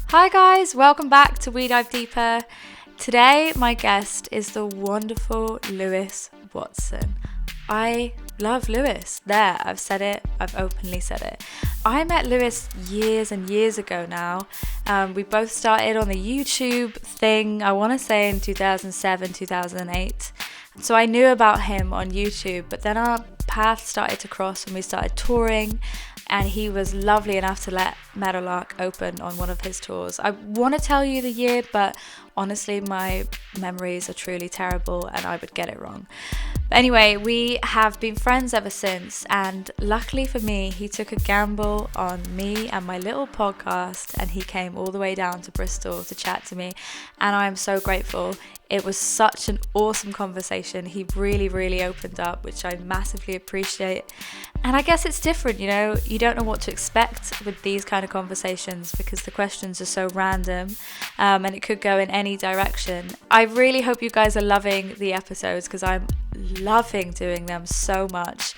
Hi guys, welcome back to We Dive Deeper. Today my guest is the wonderful Lewis Watson. I love Lewis. There, I've said it, I've openly said it. I met Lewis years and years ago now. We both started on the YouTube thing, I want to say in 2007, 2008. So I knew about him on YouTube, but then our paths started to cross and we started touring. And he was lovely enough to let Meadowlark open on one of his tours. I want to tell you the year, but honestly, my memories are truly terrible and I would get it wrong. But anyway, we have been friends ever since, and luckily for me, he took a gamble on me and my little podcast, and he came all the way down to Bristol to chat to me, and I am so grateful. It was such an awesome conversation. He really opened up, which I massively appreciate. And I guess it's different, you know, you don't know what to expect with these kind of conversations because the questions are so random, and it could go in any direction. I really hope you guys are loving the episodes because I'm loving doing them so much.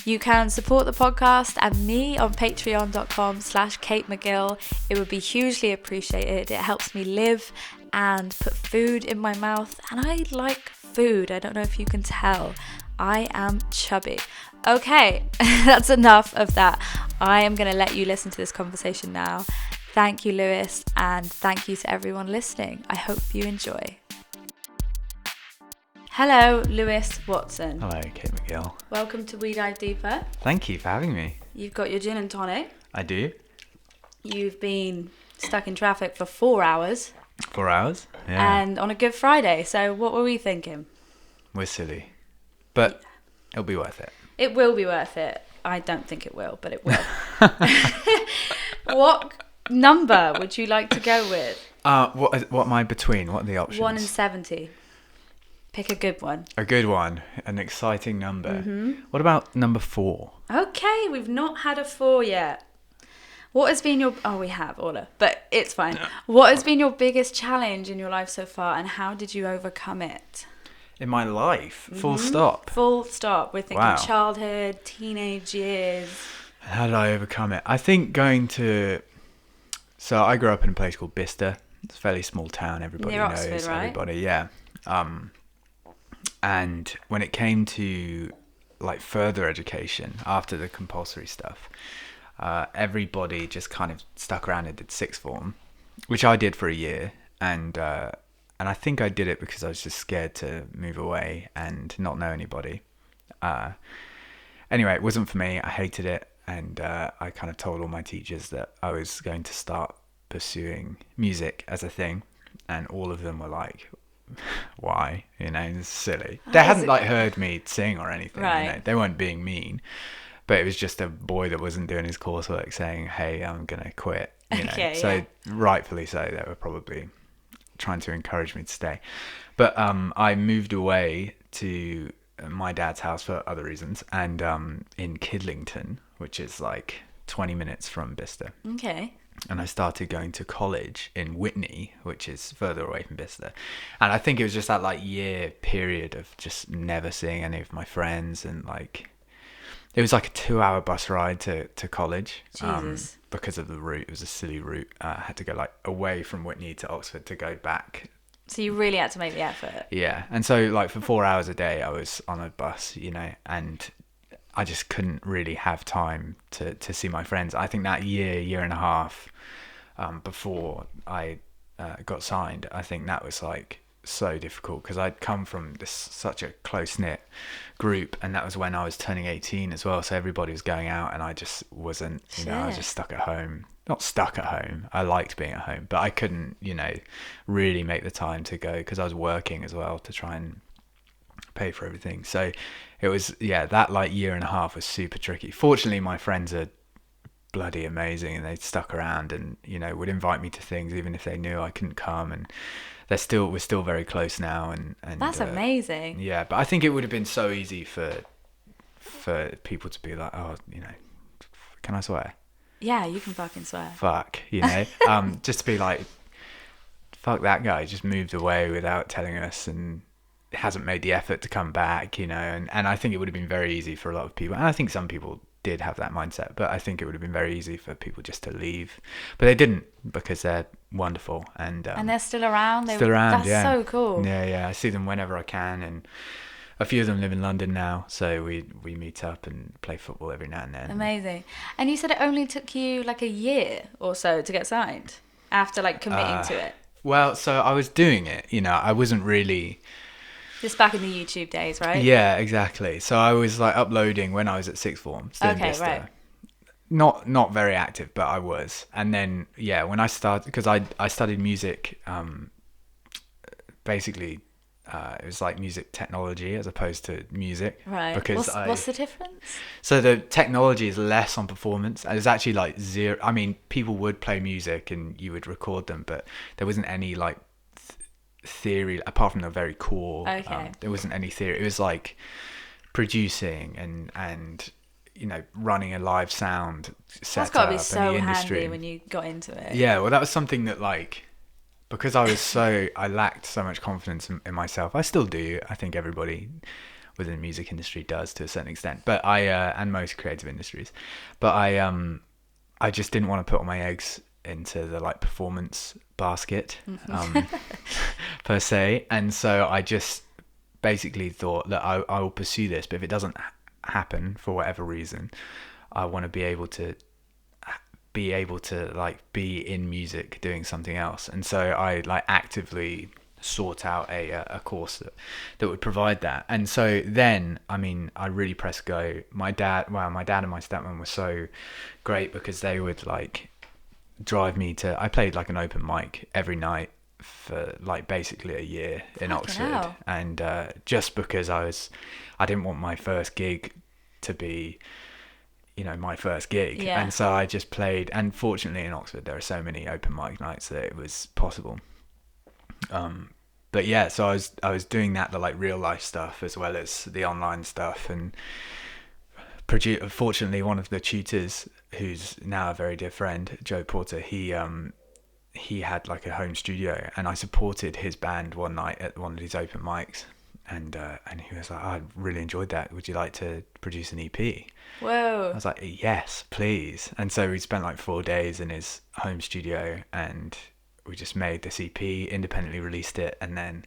You can support the podcast and me on patreon.com/Kate McGill. It would be hugely appreciated. It helps me live and put food in my mouth, and I like food. I don't know if you can tell. I am chubby. Okay, that's enough of that. I am going to let you listen to this conversation now. Thank you, Lewis, and thank you to everyone listening. I hope you enjoy. Hello, Lewis Watson. Hello, Kate McGill. Welcome to We Dive Deeper. Thank you for having me. You've got your gin and tonic. I do. You've been stuck in traffic for 4 hours. 4 hours? Yeah. And on a Good Friday. So what were we thinking? We're silly. But it'll be worth it. It will be worth it. I don't think it will, but it will. What number would you like to go with? What am I between? What are the options? 1 and 70. Pick a good one. A good one. An exciting number. Mm-hmm. What about number 4? Okay, we've not had a 4 yet. What has been your... Oh, we have, Orla. But it's fine. What has been your biggest challenge in your life so far, and how did you overcome it? In my life? Full stop? Full stop. We're thinking Wow. childhood, teenage years. How did I overcome it? I think going to... So I grew up in a place called Bicester. It's a fairly small town. Everybody Near knows Oxford, right? everybody. Yeah. And when it came to like further education after the compulsory stuff, everybody just kind of stuck around and did sixth form, which I did for a year, and I think I did it because I was just scared to move away and not know anybody. Anyway, it wasn't for me. I hated it, and I kind of told all my teachers that I was going to start pursuing music as a thing, and all of them were like, why? You know, it's silly. They hadn't like heard me sing or anything. Right. You know? They weren't being mean, but it was just a boy that wasn't doing his coursework saying, "Hey, I'm gonna quit." You know, Okay, so yeah. rightfully so, they were probably trying to encourage me to stay. But I moved away to my dad's house for other reasons, and in Kidlington, which is like 20 minutes from Bicester. Okay. And I started going to college in Whitney, which is further away from Bicester. And I think it was just that like year period of just never seeing any of my friends, and like it was like a 2-hour bus ride to college. Jesus. Because of the route. It was a silly route. I had to go like away from Whitney to Oxford to go back. So you really had to make the effort. Yeah. And so like for 4 hours a day I was on a bus, you know, and I just couldn't really have time to see my friends. I think that year and a half before I got signed, I think that was like so difficult because I'd come from such a close-knit group, and that was when I was turning 18 as well, so everybody was going out and I just wasn't, you know, I was just stuck at home. Not stuck at home, I liked being at home, but I couldn't, you know, really make the time to go because I was working as well to try and pay for everything. So it was, yeah, that like year and a half was super tricky. Fortunately, my friends are bloody amazing, and they stuck around and, you know, would invite me to things even if they knew I couldn't come, and we're still very close now, and That's amazing. Yeah, but I think it would have been so easy for people to be like, oh, you know, can I swear? Yeah, you can fucking swear. Fuck, you know, just to be like, fuck, that guy just moved away without telling us and hasn't made the effort to come back, you know, and I think it would have been very easy for a lot of people, and I think some people did have that mindset, but I think it would have been very easy for people just to leave, but they didn't, because they're wonderful, and they're still around. That's so cool. Yeah, I see them whenever I can, and a few of them live in London now, so we meet up and play football every now and then. Amazing. And you said it only took you like a year or so to get signed after like committing to it. Well, so I was doing it, I wasn't really... Just back in the YouTube days, right? Yeah, exactly. So I was like uploading when I was at sixth form, still in Bicester. Right. Not very active, but I was. And then, yeah, when I started, because I studied music, basically, it was like music technology as opposed to music. Right. Because what's the difference? So the technology is less on performance. And it's actually like zero. I mean, people would play music and you would record them, but there wasn't any like theory apart from the very core. Okay. There wasn't any theory. It was like producing and running a live sound setup. That's got to be so handy when you got into it. Yeah, well, that was something that like, because I lacked so much confidence in myself. I still do. I think everybody within the music industry does to a certain extent, but and most creative industries, but I just didn't want to put all my eggs into the like performance basket, per se, and so I just basically thought that I will pursue this, but if it doesn't happen for whatever reason, I want to be able to like be in music doing something else. And so I like actively sought out a course that would provide that. And so then, I mean, I really pressed go. My dad and my stepmom were so great, because they would like drive me to... I played like an open mic every night for like basically a year in Oxford. And just because I didn't want my first gig to be my first gig. And so I just played, and fortunately in Oxford there are so many open mic nights that it was possible. But yeah, so I was doing that, the like real life stuff as well as the online stuff, and fortunately one of the tutors, who's now a very dear friend, Joe Porter, he had like a home studio, and I supported his band one night at one of these open mics, and he was like, I really enjoyed that, would you like to produce an EP? Whoa. I was like, yes, please. And so we spent like 4 days in his home studio, and we just made this EP, independently released it, and then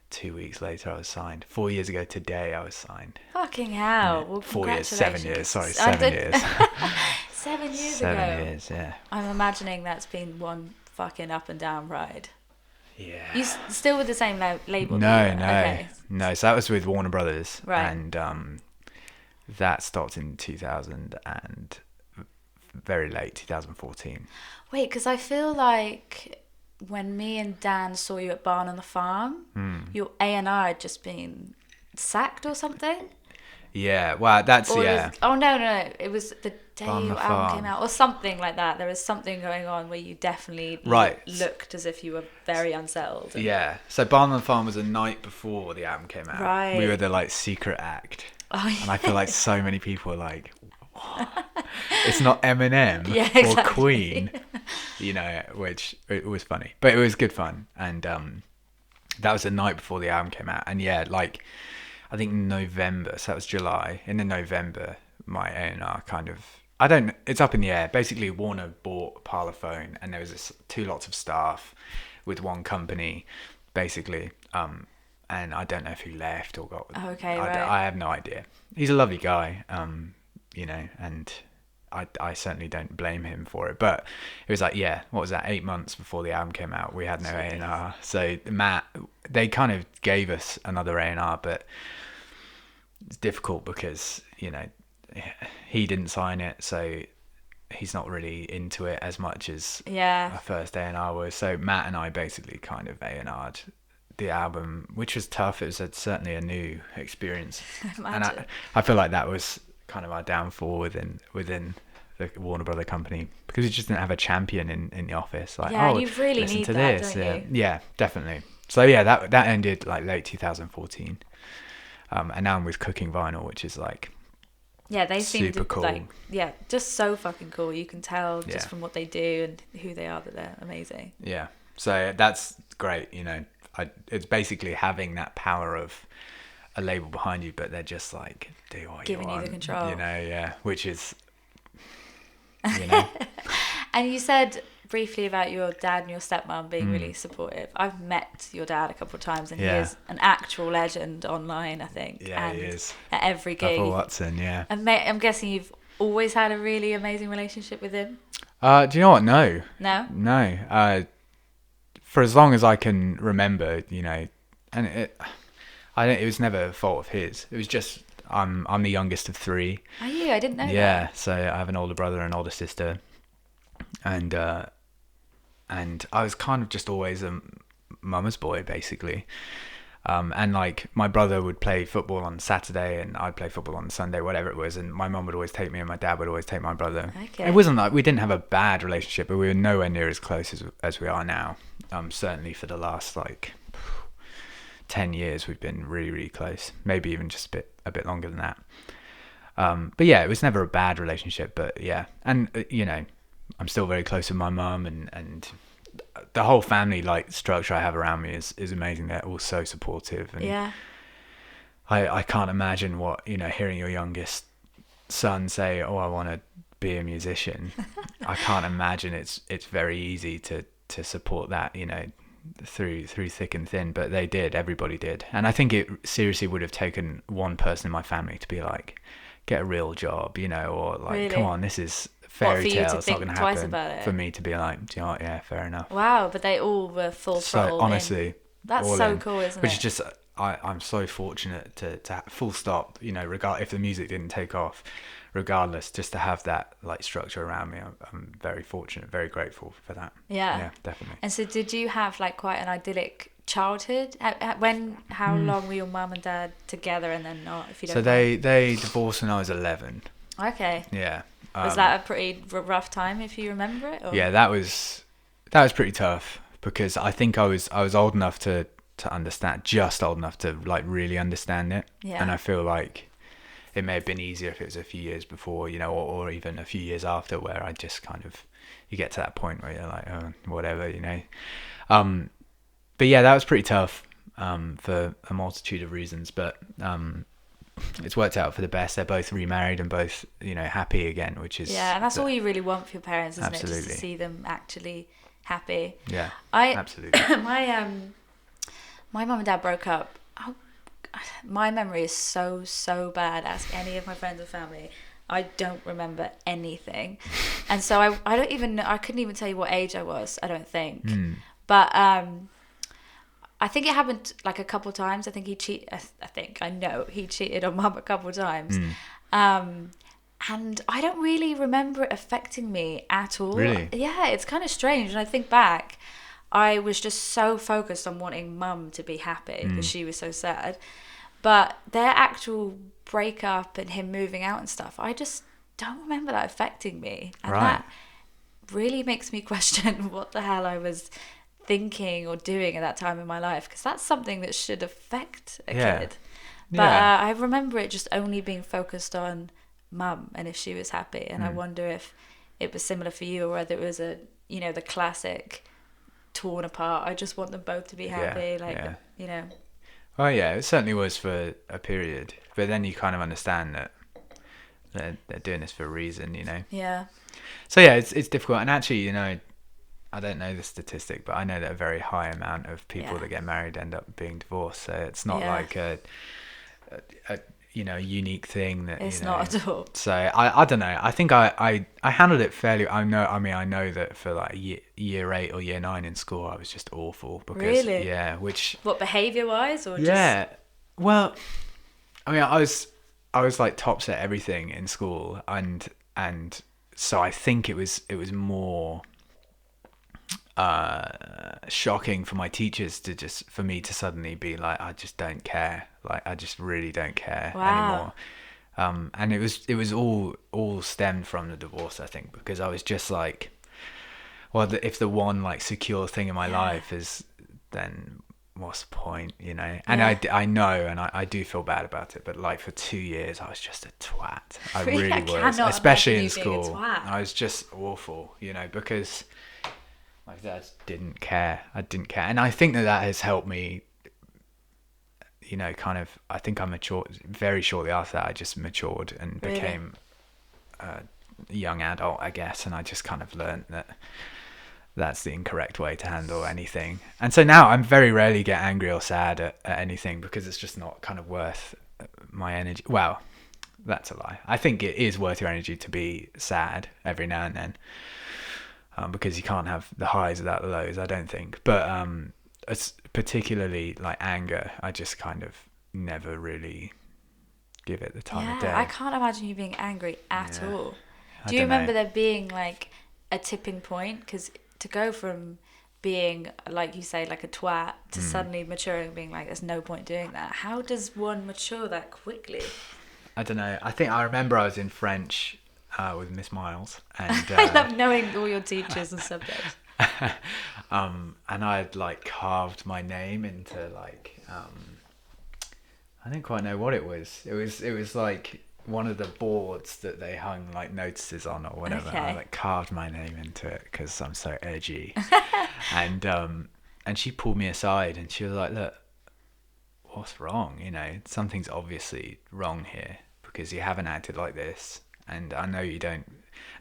2 weeks later I was signed. 4 years ago today I was signed. Fucking hell. Yeah. Well, 4 years, 7 years, sorry, 7 years. 7 years 7 ago. years, yeah. I'm imagining that's been one fucking up and down ride. Yeah. You still with the same label? No. Okay. No, so that was with Warner Brothers. Right. And that stopped in 2000 and very late 2014. Wait, because I feel like when me and Dan saw you at Barn on the Farm, your A&R had just been sacked or something? Yeah, well, that's, or yeah. No. It was the day your album came out, or something like that. There was something going on where you definitely looked as if you were very unsettled. Yeah, so Barn on the Farm was the night before the album came out. Right. We were the like secret act. Oh, yeah. And I feel like so many people are like, it's not Eminem or Queen, which it was funny, but it was good fun. And that was the night before the album came out. And yeah, like I think November, so that was July. In November, my A&R it's up in the air. Basically, Warner bought Parlophone, and there was 2 lots of staff with one company, basically. And I don't know if he left or got... Okay, I have no idea. He's a lovely guy, and I certainly don't blame him for it. But it was like, what was that, 8 months before the album came out, we had no A&R. So Matt, they kind of gave us another A&R, but it's difficult because, he didn't sign it, so he's not really into it as much as our first A&R was. So Matt and I basically kind of A&R'd the album, which was tough. It was certainly a new experience. And I feel like that was kind of our downfall within the Warner Brother company, because we just didn't have a champion in the office. Like, you really need to that, this. don't you? Yeah, definitely. So yeah, that ended like late 2014. And now I'm with Cooking Vinyl, which is like they seem super cool. Like, just so fucking cool. You can tell just from what they do and who they are that they're amazing. Yeah. So that's great, it's basically having that power of a label behind you, but they're just like, do what giving you want, you the control. you know, yeah, which is, you know. And you said briefly about your dad and your stepmom being really supportive. I've met your dad a couple of times, and he is an actual legend online, I think. Yeah, and he is. at every gig. Papa Watson, yeah. And I'm guessing you've always had a really amazing relationship with him? Do you know what? No. No? No. For as long as I can remember, you know, and it was never a fault of his. It was just I'm the youngest of three. Are you? I didn't know that. Yeah, so I have an older brother and an older sister, and I was kind of just always a mama's boy, basically. And like my brother would play football on Saturday and I'd play football on Sunday, whatever it was, and my mum would always take me and my dad would always take my brother. Okay. It wasn't like we didn't have a bad relationship, but we were nowhere near as close as we are now. Certainly for the last like 10 years we've been really, really close, maybe even just a bit longer than that. But yeah, it was never a bad relationship, but yeah. And you know, I'm still very close with my mum, and the whole family like structure I have around me is amazing. They're all so supportive, and Yeah. I can't imagine what, you know, hearing your youngest son say, "Oh, I want to be a musician." I can't imagine it's very easy to support that, you know, through thick and thin. But they did, everybody did, and I think it seriously would have taken one person in my family to be like, "Get a real job," you know, or like, Really? "Come on, this is fairy tale, it's not going to happen." About it? For me to be like, "Do you know what? Yeah, fair enough." Wow, but they all were full throttle. So honestly, that's so cool, isn't it? Which is just, I'm so fortunate to full stop, you know, if the music didn't take off, regardless, just to have that like structure around me. I'm very fortunate, very grateful for that. Yeah, definitely. And so did you have like quite an idyllic childhood? How long were your mum and dad together, and then not, if you don't So mind? they divorced when I was 11. Okay. Yeah. Was that a pretty rough time, if you remember it? Or? Yeah, that was pretty tough, because I think I was old enough to understand, just old enough to like really understand it. Yeah. And I feel like it may have been easier if it was a few years before, you know, or even a few years after, where I just kind of, you get to that point where you're like, oh, whatever, you know. But yeah, that was pretty tough for a multitude of reasons, but it's worked out for the best. They're both remarried and both, you know, happy again, which is... Yeah, and that's all you really want for your parents, isn't Absolutely. it? Just to see them actually happy. Yeah, absolutely. My mum and dad broke up. Oh, my memory is so bad. Ask any of my friends and family. I don't remember anything. And so I don't even know, I couldn't even tell you what age I was, I don't think. But I think it happened like a couple times. I know he cheated on mum a couple times. And I don't really remember it affecting me at all. Really? Yeah, it's kind of strange. And I think back, I was just so focused on wanting mum to be happy because she was so sad. But their actual breakup and him moving out and stuff, I just don't remember that affecting me. And that really makes me question what the hell I was thinking or doing at that time in my life, because that's something that should affect a kid. But I remember it just only being focused on mum and if she was happy. And I wonder if it was similar for you, or whether it was the classic torn apart, I just want them both to be happy, you know. Well, yeah, it certainly was for a period, but then you kind of understand that they're doing this for a reason, you know. Yeah. So yeah, it's difficult, and actually, you know, I don't know the statistic, but I know that a very high amount of people that get married end up being divorced. So it's not like a unique thing that it's not at all. So I don't know. I think I handled it fairly. I know that for like year 8 or year 9 in school, I was just awful because really? Yeah, what, behavior wise or yeah. Well, I mean, I was like tops at everything in school, and so I think it was more shocking for my teachers for me to suddenly be like, I just don't care, like I just really don't care anymore. And it was all stemmed from the divorce, I think, because I was just like, well, if the one like secure thing in my life is, then what's the point, you know? And I know, and I do feel bad about it, but like for 2 years I was just a twat. I really was, especially in school. I was just awful, you know, because my dad didn't care. I didn't care. And I think that has helped me, you know, kind of, I think I matured very shortly after that. I just matured and Really? became a young adult, I guess, and I just kind of learned that that's the incorrect way to handle anything. And so now I'm very rarely get angry or sad at anything, because it's just not kind of worth my energy. Well, that's a lie. I think it is worth your energy to be sad every now and then, because you can't have the highs without the lows, I don't think. But it's particularly like anger, I just kind of never really give it the time of day. I can't imagine you being angry at Yeah. all. I Do you don't remember know. there being like a tipping point? Because to go from being, like you say, like a twat to suddenly maturing and being like, there's no point doing that. How does one mature that quickly? I don't know. I think I remember I was in French with Miss Miles, and I love knowing all your teachers and subjects. and I'd like carved my name into like I don't quite know what it was. It was like one of the boards that they hung like notices on or whatever. Okay. I like carved my name into it because I'm so edgy. and she pulled me aside and she was like, "Look, what's wrong? You know, something's obviously wrong here because you haven't acted like this. And I know you don't.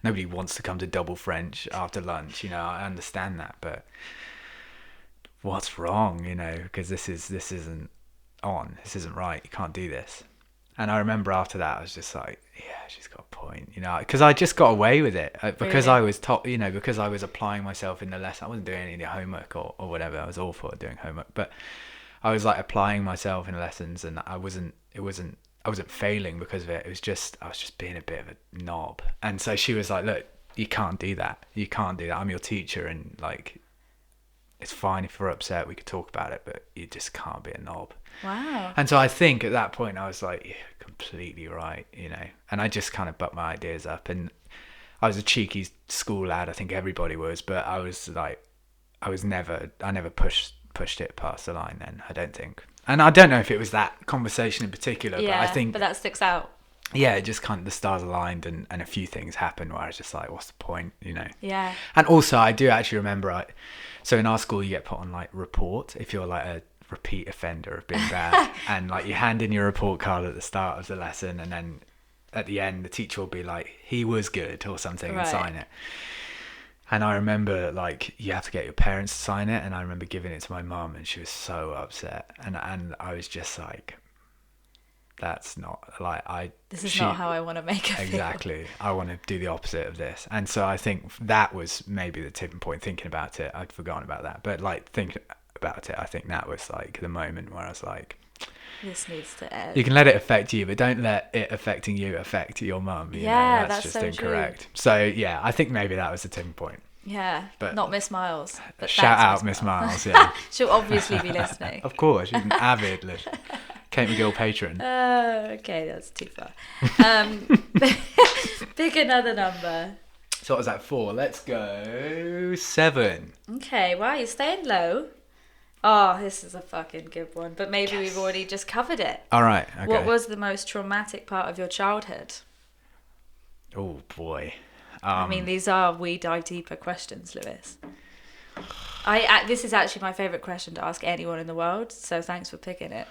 Nobody wants to come to double French after lunch. You know, I understand that, but what's wrong? You know, because this isn't on. This isn't right. You can't do this." And I remember after that, I was just like, "Yeah, she's got a point." You know, because I just got away with it because Really? I was taught. You know, because I was applying myself in the lesson. I wasn't doing any of the homework or whatever. I was awful at doing homework, but I was like applying myself in lessons, and I wasn't failing because of it. I was just being a bit of a knob. And so she was like, "Look, you can't do that. You can't do that. I'm your teacher, and like, it's fine if you're upset. We could talk about it, but you just can't be a knob." Wow. And so I think at that point I was like, "Yeah, completely right," you know. And I just kind of bucked my ideas up, and I was a cheeky school lad. I think everybody was, but I was like, I never pushed it past the line then, I don't think. And I don't know if it was that conversation in particular, Yeah, but I think, but that sticks out. yeah, it just kind of, the stars aligned, and a few things happened where I was just like, what's the point, you know? Yeah. And also I do actually remember, so in our school you get put on like report if you're like a repeat offender of being bad. And like you hand in your report card at the start of the lesson, and then at the end the teacher will be like, "He was good" or something, Right. and sign it. And I remember like you have to get your parents to sign it, and I remember giving it to my mum, and she was so upset, and I was just like, that's not like This is not how I want to make her feel. exactly. I want to do the opposite of this. And so I think that was maybe the tipping point. Thinking about it, I'd forgotten about that, but like thinking about it, I think that was like the moment where I was like, This needs to end. you can let it affect you, but don't let it affecting you affect your mum. You Yeah, know, that's just so incorrect. true. So yeah, I think maybe that was the tipping point. Yeah, But not Miss Miles. But Shout thanks, out Miss Miles, yeah. She'll obviously be listening. Of course, she's an avid Kate McGill patron. Okay, that's too far. Pick another number. So what was that for? Let's go 7. Okay, wow, you're staying low. Oh, this is a fucking good one. But maybe we've already just covered it. All right. Okay. What was the most traumatic part of your childhood? Oh boy. I mean, these are We Dive Deeper questions, Lewis. This is actually my favourite question to ask anyone in the world, so thanks for picking it.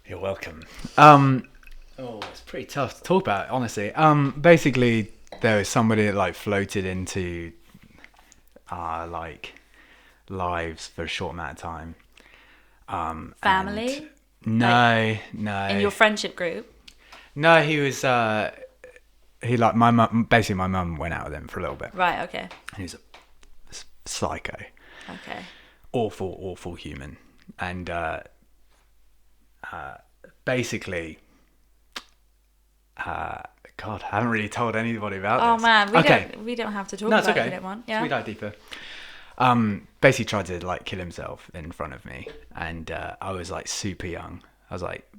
You're welcome. It's pretty tough to talk about, honestly. Basically, there was somebody that like floated into our like lives for a short amount of time. Family? No. In your friendship group? No, he was. He like my mum. Basically, my mum went out with him for a little bit. Right. Okay. He was a psycho. Okay. Awful human, and basically, God, I haven't really told anybody about Oh this. man, we don't have to talk No, about it's okay. it if you don't want. Yeah. We dive deeper. Basically tried to like kill himself in front of me, and I was like super young. I was like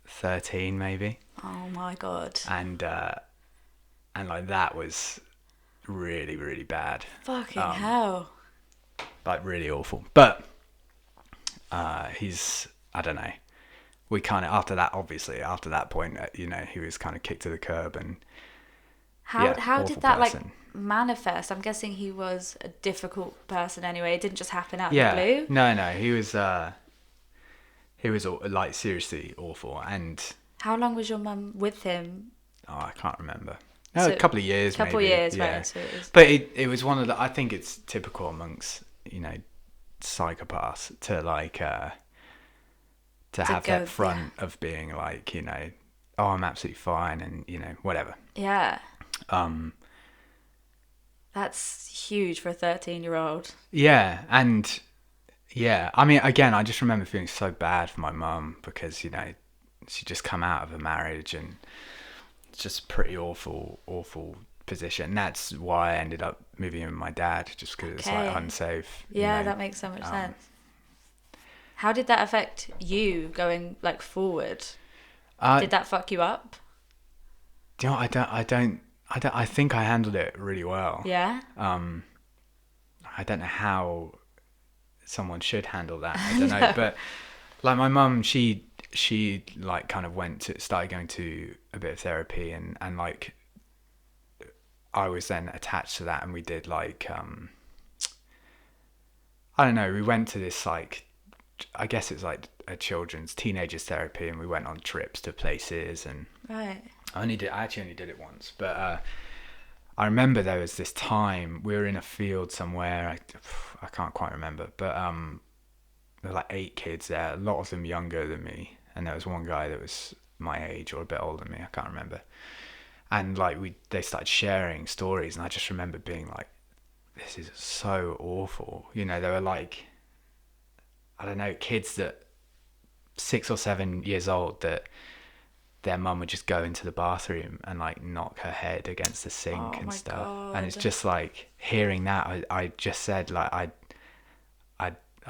13 maybe, Oh my god. and like that was really bad. Fucking hell. Like really awful. But he's, I don't know, we kind of after that point, you know, he was kind of kicked to the curb. And How awful did that person. like manifest? I'm guessing he was a difficult person anyway. It didn't just happen out Yeah, of the blue. no, he was He was like seriously awful. And How long was your mum with him? I can't remember. So, A couple of years, couple maybe. years, Yeah. right? So it was... But it was one of the. I think it's typical amongst psychopaths to to have go, that front of being like, oh, I'm absolutely fine, and whatever. Yeah. Um. That's huge for a 13-year-old. Yeah, and yeah, I mean, again, I just remember feeling so bad for my mum because she'd just come out of a marriage and it's just a pretty awful position. That's why I ended up moving in with my dad, just because it's like unsafe. Yeah, that makes so much sense. How did that affect you going like forward? Did that fuck you up? You know, I think I handled it really well. Yeah. I don't know how someone should handle that. I don't know, but like my mum, she like kind of started going to a bit of therapy, and like I was then attached to that, and we did like I don't know, we went to this like, I guess it's like a children's teenagers therapy, and we went on trips to places, and Right. I actually only did it once, but I remember there was this time we were in a field somewhere. I can't quite remember, but there were like 8 kids there, a lot of them younger than me, and there was one guy that was my age or a bit older than me. I can't remember. And like they started sharing stories, and I just remember being like, "This is so awful." They were like, I don't know, kids that 6 or 7 years old that their mum would just go into the bathroom and like knock her head against the sink and stuff. God. And it's just like hearing that, I just said like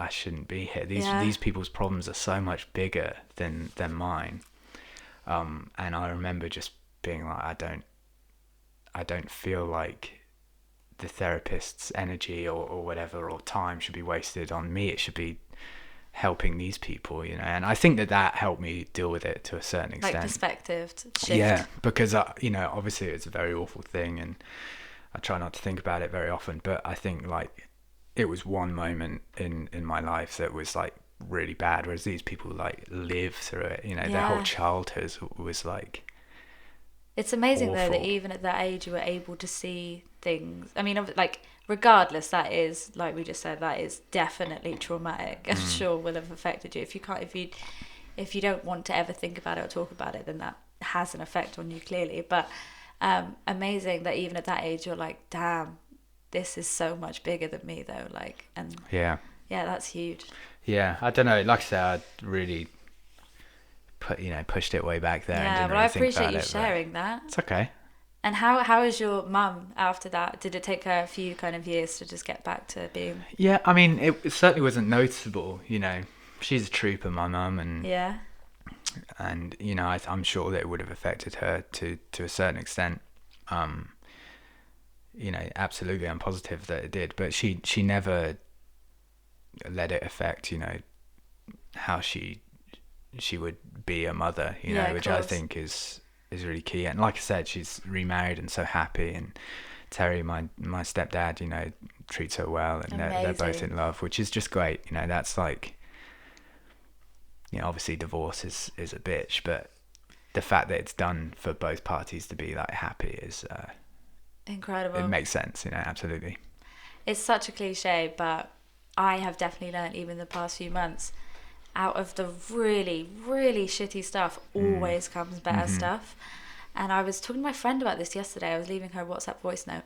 I shouldn't be here. These people's problems are so much bigger than mine. And I remember just being like, I don't feel like the therapist's energy or whatever or time should be wasted on me. It should be helping these people, and I think that helped me deal with it to a certain extent. Like perspective shift. Yeah, because obviously it's a very awful thing, and I try not to think about it very often, but I think like it was one moment in my life that was like really bad, whereas these people like live through it, their whole childhood was like, it's amazing awful. Though that even at that age you were able to see things. I mean, like regardless, that is, like we just said, that is definitely traumatic. I'm sure will have affected you. If you don't want to ever think about it or talk about it, then that has an effect on you clearly. But amazing that even at that age you're like, damn, this is so much bigger than me though. Like, and yeah, that's huge. Yeah, I don't know. Like I said, I really pushed it way back there. Yeah, and but really I appreciate you it, sharing that. It's okay. And how is your mum after that? Did it take her a few kind of years to just get back to being... Yeah, I mean, it certainly wasn't noticeable, She's a trooper, my mum, and... Yeah. And, I'm sure that it would have affected her to a certain extent. Absolutely, I'm positive that it did. But she never let it affect, how she would be a mother, which I think is really key. And like I said, she's remarried and so happy, and Terry, my stepdad, treats her well, and they're both in love, which is just great. That's like, obviously divorce is a bitch, but the fact that it's done for both parties to be like happy is incredible. It makes sense, absolutely. It's such a cliche, but I have definitely learned even the past few months, out of the really, really shitty stuff always comes better stuff. And I was talking to my friend about this yesterday. I was leaving her a WhatsApp voice note,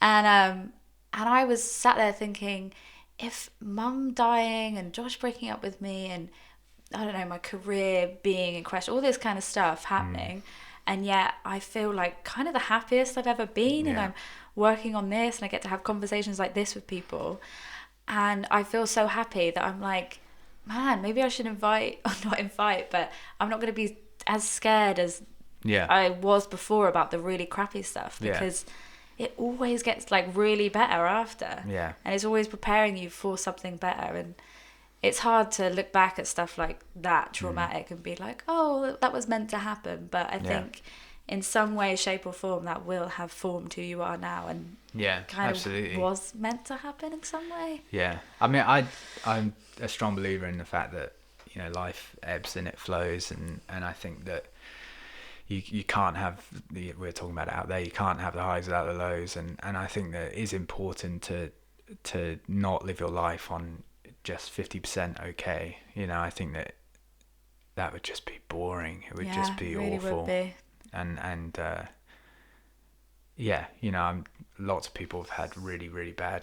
and I was sat there thinking, if mum dying and Josh breaking up with me and I don't know, my career being in question, all this kind of stuff happening, and yet I feel like kind of the happiest I've ever been, and I'm working on this and I get to have conversations like this with people, and I feel so happy that I'm like, man, maybe I should not invite, but I'm not going to be as scared as I was before about the really crappy stuff, because it always gets like really better after. Yeah. And it's always preparing you for something better. And it's hard to look back at stuff like that traumatic and be like, oh, that was meant to happen. But I think in some way, shape or form, that will have formed who you are now, and kind of was meant to happen in some way. Yeah. I mean, I'm a strong believer in the fact that, you know, life ebbs and it flows, and I think that you can't have we're talking about it out there, you can't have the highs without the lows, and I think that it is important to not live your life on just 50% okay. You know, I think that would just be boring. It would just be really awful. Would be. And yeah, you know, lots of people have had really, really bad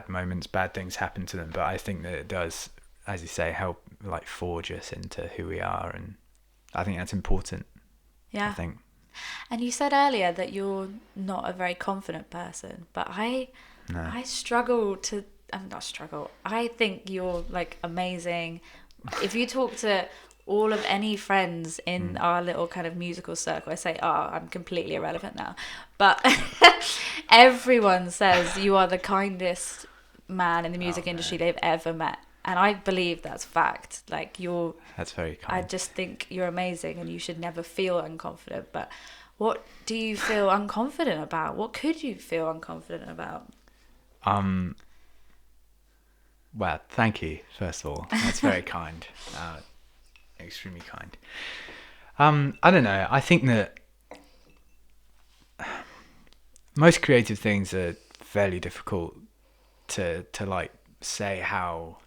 moments, bad things happen to them, but I think that it does, as you say, help like forge us into who we are, and I think that's important. Yeah. I think. And you said earlier that you're not a very confident person, but I struggle to. I'm not struggle. I think you're like amazing. If you talk to all of any friends in our little kind of musical circle, I say, I'm completely irrelevant now, but everyone says you are the kindest man in the music industry they've ever met. And I believe that's fact. Like That's very kind. I just think you're amazing, and you should never feel unconfident. But what do you feel unconfident about? What could you feel unconfident about? Well, thank you, first of all. That's very kind. Extremely kind. I don't know. I think that most creative things are fairly difficult to like say how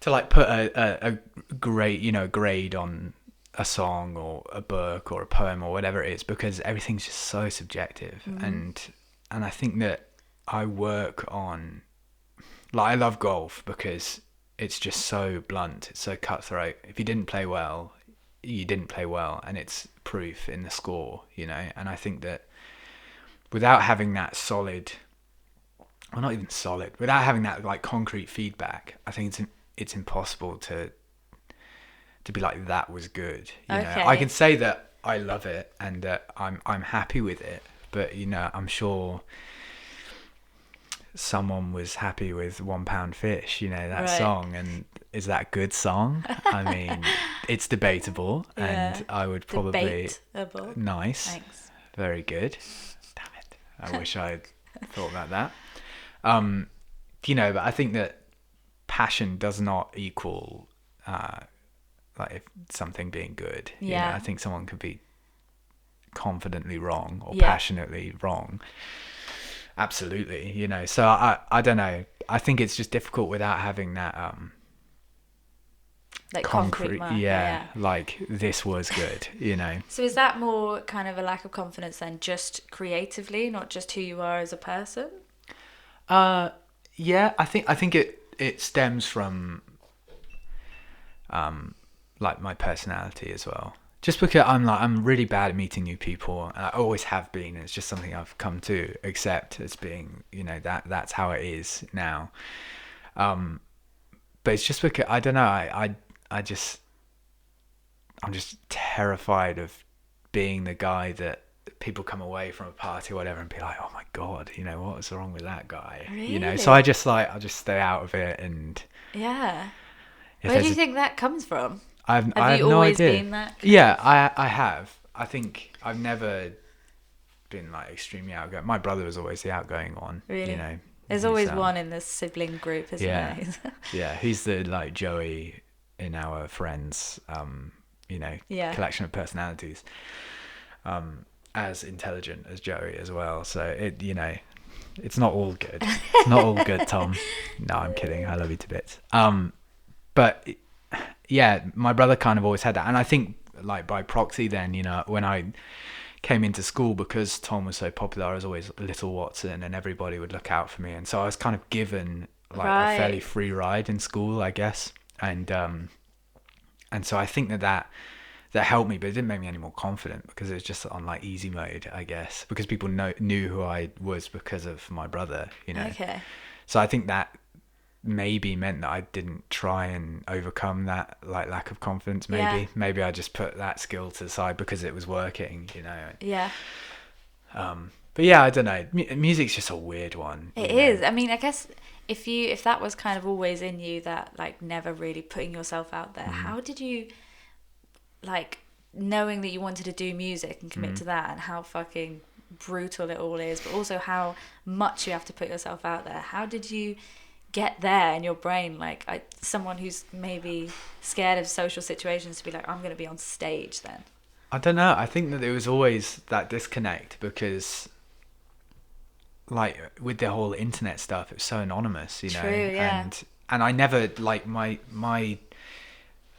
to like put a grade on a song or a book or a poem or whatever it is, because everything's just so subjective. And I think that I work on, like, I love golf because it's just so blunt, it's so cutthroat. If you didn't play well, you didn't play well, and it's proof in the score, you know. And I think that without having that solid, well, not even solid, without having that like concrete feedback, I think it's impossible to be like, that was good. You know, I can say that I love it and that I'm happy with it, but you know, I'm sure someone was happy with 1 Pound Fish, you know, that song, and is that a good song? I mean, it's debatable, and I would probably debatable. Nice. Thanks. Very good. Damn it. I wish I'd thought about that. You know, but I think that passion does not equal like if something being good. You know, I think someone could be confidently wrong or passionately wrong. Absolutely, you know. So I don't know. I think it's just difficult without having that like concrete mark, like this was good, you know. So is that more kind of a lack of confidence than just creatively, not just who you are as a person? Yeah, I think it stems from like my personality as well. Just because I'm really bad at meeting new people, and I always have been. It's just something I've come to accept as being, you know, that's how it is now. But it's just because I don't know. I'm just terrified of being the guy that people come away from a party or whatever and be like, oh my god, you know, what was wrong with that guy? Really? You know, so I'll just stay out of it. And where do you think that comes from? Have you no always idea. been that? Yeah, I have. I think I've never been like extremely outgoing. My brother was always the outgoing one. Really? You know, there's always one in the sibling group, isn't there? Yeah, he's the like Joey in our friends, you know, collection of personalities. As intelligent as Joey as well. So it, you know, it's not all good. It's not all good, Tom. No, I'm kidding. I love you to bits. But yeah, my brother kind of always had that. And I think like by proxy then, you know, when I came into school, because Tom was so popular, I was always Little Watson and everybody would look out for me. And so I was kind of given like a fairly free ride in school, I guess. And so I think that helped me, but it didn't make me any more confident because it was just on like easy mode, I guess, because people knew who I was because of my brother, you know. Okay. So I think that maybe meant that I didn't try and overcome that like lack of confidence. Maybe I just put that skill to the side because it was working, you know. But yeah, I don't know. Music's just a weird one. It is. I mean, I guess if that was kind of always in you, that like never really putting yourself out there, how did you, like, knowing that you wanted to do music and commit to that, and how fucking brutal it all is, but also how much you have to put yourself out there, how did you get there in your brain? Like, someone who's maybe scared of social situations to be like, I'm going to be on stage then. I don't know. I think that there was always that disconnect because, like, with the whole internet stuff, it was so anonymous, you know. True, yeah. And I never like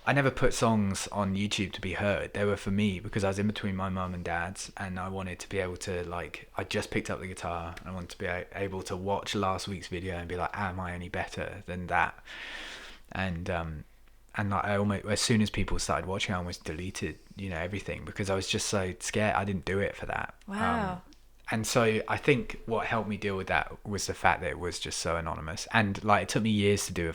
I never put songs on YouTube to be heard. They were for me because I was in between my mum and dad's, and I wanted to be able to, like, I just picked up the guitar. And I wanted to be able to watch last week's video and be like, am I any better than that? And like, I almost, as soon as people started watching, I almost deleted, you know, everything because I was just so scared. I didn't do it for that. Wow. And so I think what helped me deal with that was the fact that it was just so anonymous. And like, it took me years to do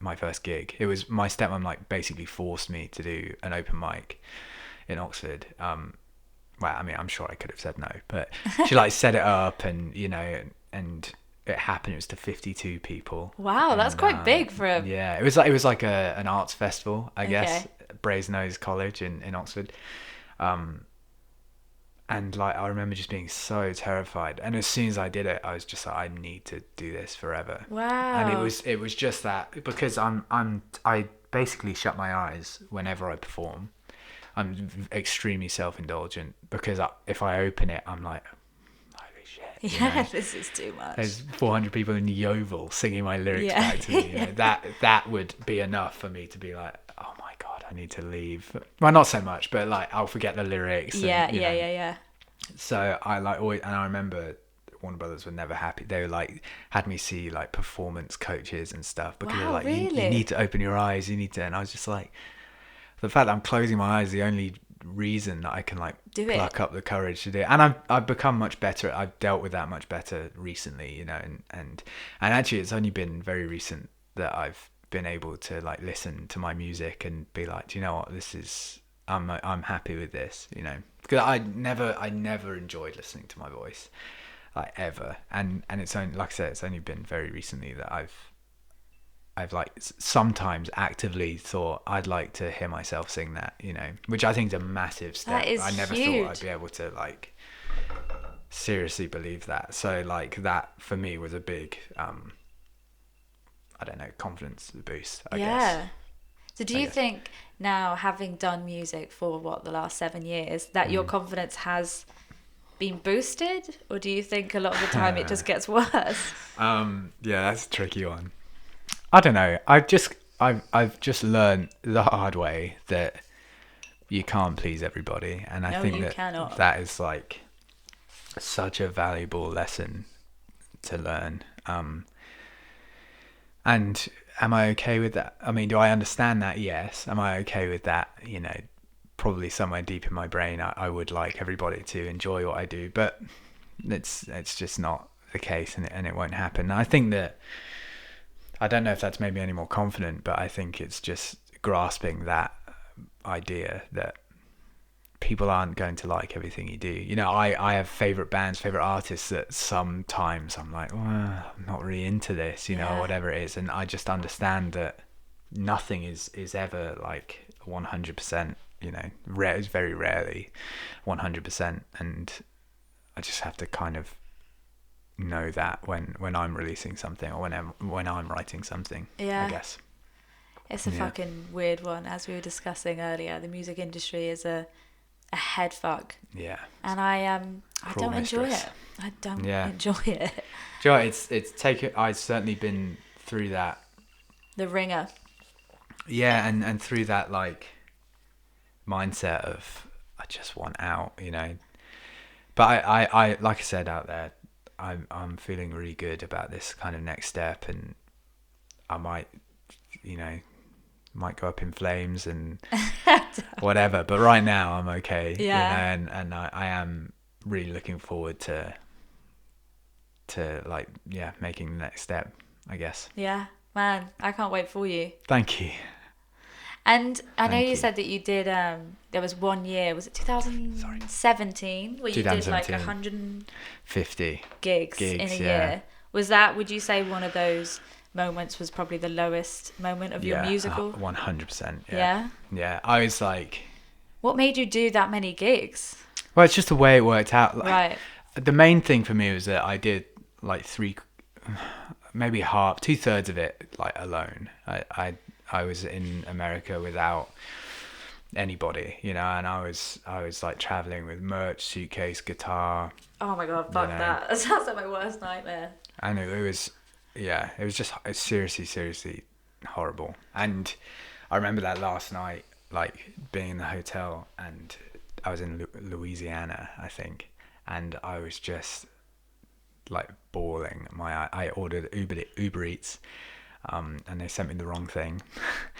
my first gig. It was my stepmom, like, basically forced me to do an open mic in Oxford. Well, I mean, I'm sure I could have said no, but she like set it up, and, you know, and it happened. It was to 52 people. Wow, that's quite big for a... Yeah, it was like an arts festival, I guess, Brasenose College in Oxford. And like, I remember just being so terrified. And as soon as I did it, I was just like, I need to do this forever. Wow. And it was just that, because I basically shut my eyes whenever I perform. I'm extremely self-indulgent because if I open it, I'm like, holy shit. Yeah, you know? this is too much. There's 400 people in Yeovil singing my lyrics back to me. You know? That would be enough for me to be like, oh my God, I need to leave. Well, not so much, but like, I'll forget the lyrics. Yeah. So I like always, and I remember Warner Brothers were never happy. They were like, had me see like performance coaches and stuff because they're like, really? you need to open your eyes, you need to. And I was just like, the fact that I'm closing my eyes is the only reason that I can like pluck up the courage to do it. And I've become much better. I've dealt with that much better recently, you know, and actually it's only been very recent that I've been able to like listen to my music and be like, do you know what, this is, I'm happy with this, you know, because I never enjoyed listening to my voice, like, ever. And it's only, like I said, it's only been very recently that I've like sometimes actively thought I'd like to hear myself sing that, you know, which I think is a massive step. That is I never huge. thought I'd be able to like seriously believe that. So like, that for me was a big I don't know, confidence boost, I guess. So do you think now, having done music for the last 7 years, that your confidence has been boosted, or do you think a lot of the time it just gets worse? Yeah, that's a tricky one. I don't know. I've just learned the hard way that you can't please everybody, and I think that is like such a valuable lesson to learn. And am I okay with that? I mean, do I understand that? Yes. Am I okay with that? You know, probably somewhere deep in my brain, I would like everybody to enjoy what I do, but it's just not the case, and it won't happen. And I think that, I don't know if that's made me any more confident, but I think it's just grasping that idea that people aren't going to like everything you do. You know, I have favorite bands, favorite artists that sometimes I'm like, well, I'm not really into this, you know, whatever it is. And I just understand that nothing is ever like 100%, you know, it's very rarely 100%. And I just have to kind of know that when I'm releasing something, or when I'm writing something, I guess. It's a fucking weird one. As we were discussing earlier, the music industry is a head fuck. Yeah. And I don't enjoy it. I don't enjoy it. Do you know, it's taken, I've certainly been through that. The ringer. Yeah, and through that like mindset of I just want out, you know. But I like I said out there, I'm feeling really good about this kind of next step, and I might, you know, might go up in flames and whatever, but right now I'm okay. You know, and I am really looking forward to like making the next step, I guess. Yeah, man, I can't wait for you. Thank you. And I know you said that you did there was 1 year, was it 2017, where you did like 150 gigs in a year. Was that, would you say, one of those moments was probably the lowest moment of your musical? 100%. Yeah, I was like, what made you do that many gigs? Well, it's just the way it worked out. Like, right. The main thing for me was that I did like maybe half, 2/3 of it like alone. I was in America without anybody, you know, and I was like traveling with merch, suitcase, guitar. Oh my god, fuck that. That sounds like my worst nightmare. And it was, yeah, it was just seriously horrible. And I remember that last night, like being in the hotel, and I was in Louisiana, I think, and I was just like bawling. I ordered Uber Eats, and they sent me the wrong thing.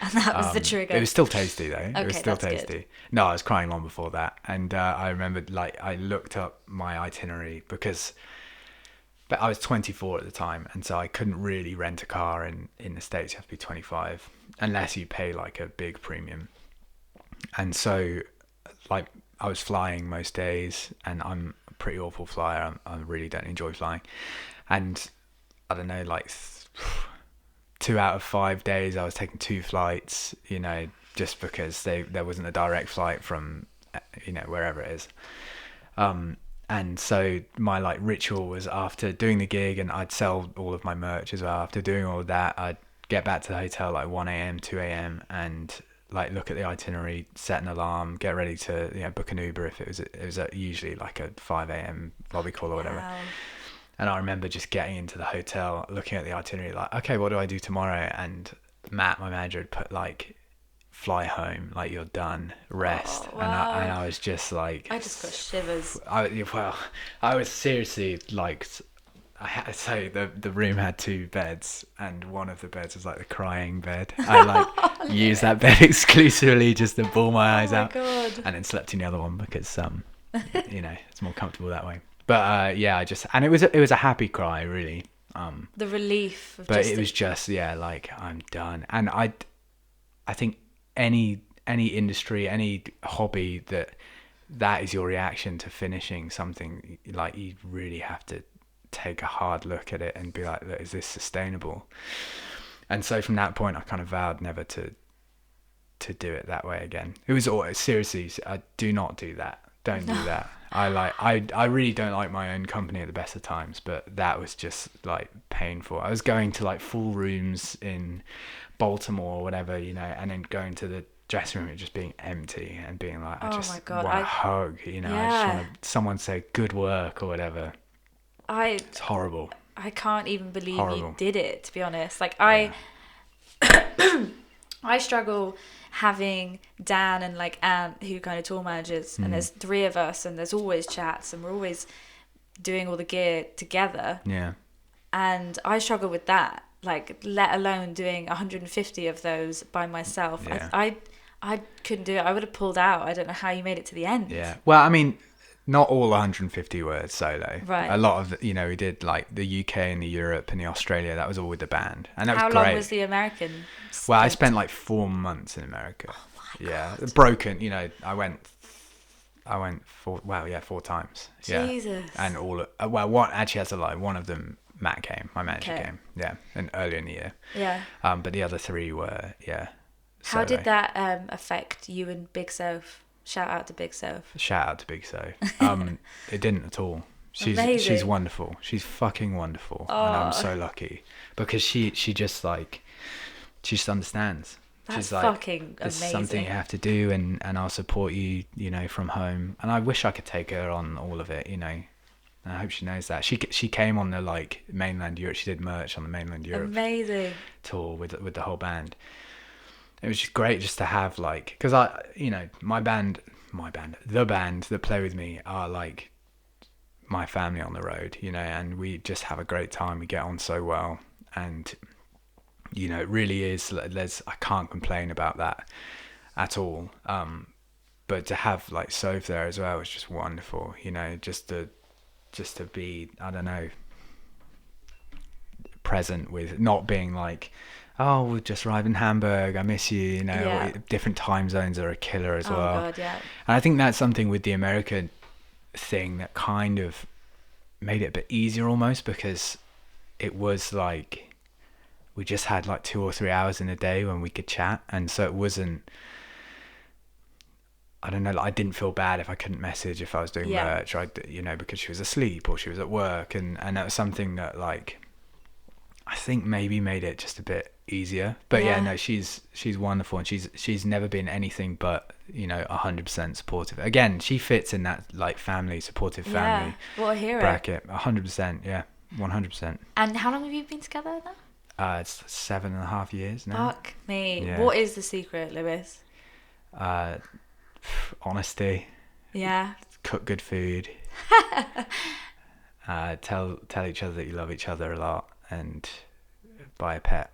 And that was the trigger. It was still tasty though. Okay, it was still that's tasty. good. No, I was crying long before that, and I remembered like I looked up my itinerary but I was 24 at the time, and so I couldn't really rent a car in the States. You have to be 25 unless you pay like a big premium. And so like I was flying most days, and I'm a pretty awful flyer. I really don't enjoy flying. And I don't know, like 2 out of 5 days I was taking 2 flights, you know, just because there wasn't a direct flight from, you know, wherever it is. And so my like ritual was, after doing the gig, and I'd sell all of my merch as well. After doing all of that, I'd get back to the hotel like 1 a.m, 2 a.m, and like look at the itinerary, set an alarm, get ready to, you know, book an Uber if it was usually like a 5 a.m. lobby call or whatever. Wow. And I remember just getting into the hotel, looking at the itinerary, like, okay, what do I do tomorrow? And Matt, my manager, had put like, fly home, like you're done, rest. Oh, wow. And I was just like, I just got shivers. I was seriously like, I had to say the room had 2 beds, and one of the beds was like the crying bed. I like used that bed exclusively just to bawl my eyes out. God. And then slept in the other one because you know, it's more comfortable that way. But yeah, and it was a happy cry, really. The relief of but it was just, yeah, like I'm done. And I think any industry, any hobby that is your reaction to finishing something, like you really have to take a hard look at it and be like, is this sustainable? And so from that point I kind of vowed never to do it that way again. It was all, seriously, I do not do that. Don't do that. I really don't like my own company at the best of times, but that was just like painful. I was going to like full rooms in Baltimore or whatever, you know, and then going to the dressing room and just being empty and being like, I just want a hug, you know. Yeah. I just want someone say good work or whatever. It's horrible. I can't even believe horrible. You did it, to be honest. Like I struggle having Dan and like Ant, who kind of tour managers, and there's 3 of us, and there's always chats, and we're always doing all the gear together. Yeah. And I struggle with that, like, let alone doing 150 of those by myself. Yeah. I couldn't do it. I would have pulled out. I don't know how you made it to the end. Yeah. Well, I mean, not all 150 were solo. Right. A lot of, you know, we did like the UK and the Europe and the Australia. That was all with the band, and that was great. How long was the American stint? Well, I spent like 4 months in America. Oh my God. Broken. You know, I went 4 times. Yeah. Jesus. And all one actually has a lie. One of them, Matt came. My manager came. Yeah, and earlier in the year. Yeah. But the other 3 were How did that affect you and Big Soph? Shout out to Big Soph. Shout out to Big Soph. It didn't at all. She's wonderful. She's fucking wonderful. Oh. And I'm so lucky because she just like, she just understands. That's She's like, fucking this amazing. is something you have to do, and I'll support you, you know, from home. And I wish I could take her on all of it, you know. And I hope she knows that. She came on the like mainland Europe. She did merch on the mainland Europe tour with the whole band. It was just great just to have like, because I, you know, the band that play with me are like my family on the road, you know, and we just have a great time. We get on so well, and you know, it really is. I can't complain about that at all. But to have like Soph there as well was just wonderful, you know, just to be, I don't know, present with, not being like, oh, we just arrived in Hamburg, I miss you, you know. Yeah. Different time zones are a killer as well. God, yeah. And I think that's something with the American thing that kind of made it a bit easier almost, because it was like we just had like 2 or 3 hours in a day when we could chat, and so it wasn't, I don't know, like, I didn't feel bad if I couldn't message if I was doing merch, you know, because she was asleep or she was at work, and that was something that like I think maybe made it just a bit easier. But yeah, Yeah. no, she's wonderful, and she's never been anything but, 100% supportive. Again, she fits in that like supportive family What a hero. bracket. 100%, yeah, 100%. And how long have you been together now? It's 7.5 years now. Fuck me. Yeah. What is the secret, Lewis? Honesty, Yeah. cook good food, tell each other that you love each other a lot, and buy a pet.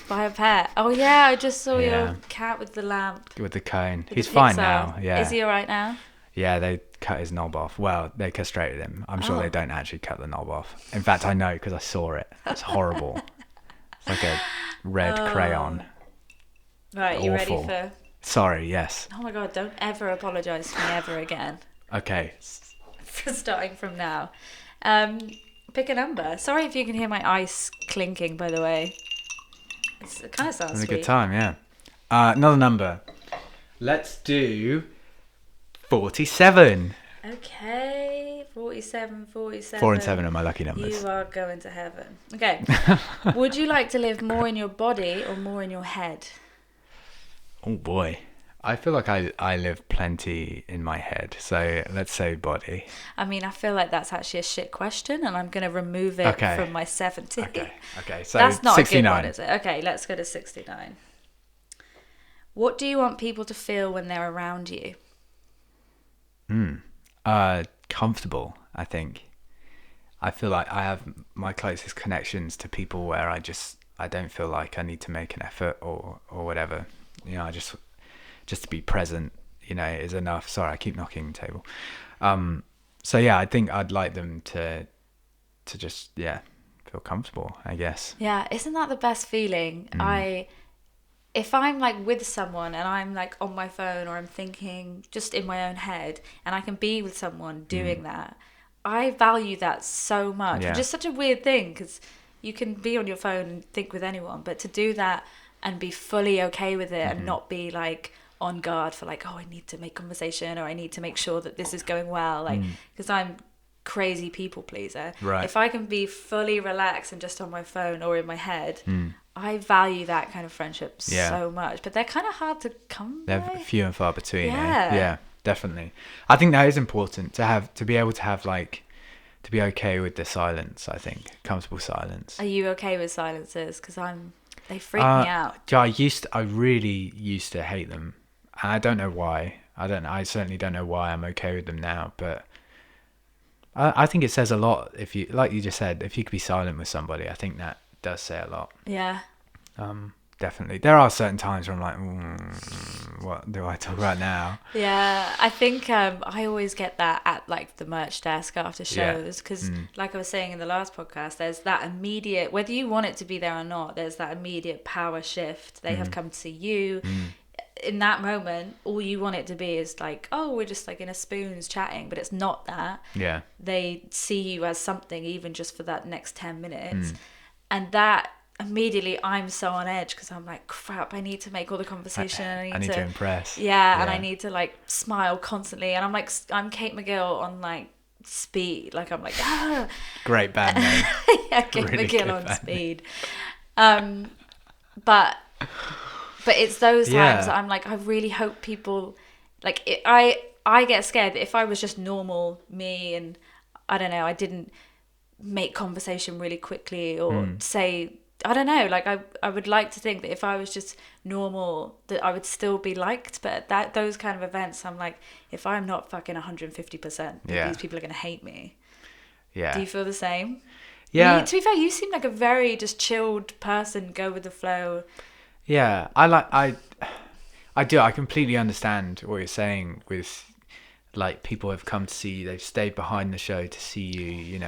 Buy a pet. Oh yeah, I just saw Yeah. your cat with the lamp. With the cone. With He's the fine Pixar. now. Yeah. Is he alright now? Yeah, they cut his knob off. Well, they castrated him. I'm sure Oh. they don't actually cut the knob off. In fact, I know because I saw it. It's horrible. It's like a red crayon. Right, you ready Awful. for... Sorry, yes. Oh my god, don't ever apologise to me ever again. Okay. For starting from now. Pick a number. Sorry if you can hear my ice clinking, by the way. It kind of sounds Having a sweet. good time, yeah. Another number. Let's do 47. Okay, 47. 4 and 7 are my lucky numbers. You are going to heaven. Okay. Would you like to live more in your body or more in your head? Oh boy. I feel like I live plenty in my head. So let's say body. I mean, I feel like that's actually a shit question, and I'm going to remove it from my 70. Okay. So That's not 69. a good one, is it? Okay, let's go to 69. What do you want people to feel when they're around you? Comfortable, I think. I feel like I have my closest connections to people where I don't feel like I need to make an effort or whatever. I just to be present, is enough. Sorry, I keep knocking the table. So yeah, I think I'd like them to just feel comfortable, I guess. Yeah, isn't that the best feeling? If I'm like with someone and I'm like on my phone or I'm thinking just in my own head and I can be with someone doing that, I value that so much. Yeah. Which is such a weird thing because you can be on your phone and think with anyone, but to do that and be fully okay with it and not be like on guard for like, oh, I need to make conversation or I need to make sure that this is going well, like, because I'm crazy people pleaser. Right. If I can be fully relaxed and just on my phone or in my head, I value that kind of friendship so much. But they're kind of hard to come They're by. few and far between. Yeah. Yeah, definitely. I think that is important to be able to have like, to be okay with the silence. I think comfortable silence. Are you okay with silences? Because they freak me out. Yeah, I really used to hate them, and I don't know why. I certainly don't know why I'm okay with them now. But I think it says a lot if you, like you just said, if you could be silent with somebody. I think that does say a lot. Yeah. Definitely. There are certain times where I'm like, what do I talk about now? Yeah, I think I always get that at like the merch desk after shows because like I was saying in the last podcast, there's that immediate, whether you want it to be there or not, there's that immediate power shift. They have come to see you. In that moment, all you want it to be is like, oh, we're just like in a spoons chatting, but it's not that. Yeah. They see you as something even just for that next 10 minutes. And that immediately I'm so on edge because I'm like, crap, I need to make all the conversation. I need to impress. Yeah, and I need to like smile constantly. And I'm like, I'm Kate McGill on like speed. Like I'm like, ah. Great band name. Yeah, Kate Really McGill good on band speed. But it's those times that I'm like, I really hope people like it, I get scared that if I was just normal me and I don't know, I didn't make conversation really quickly or say, I don't know, like I would like to think that if I was just normal that I would still be liked, but that those kind of events I'm like, if I'm not fucking 150%, these people are going to hate me. Yeah. Do you feel the same? Yeah. To be fair, you seem like a very just chilled person, go with the flow. Yeah, I do. I completely understand what you're saying with like people have come to see you, they've stayed behind the show to see you,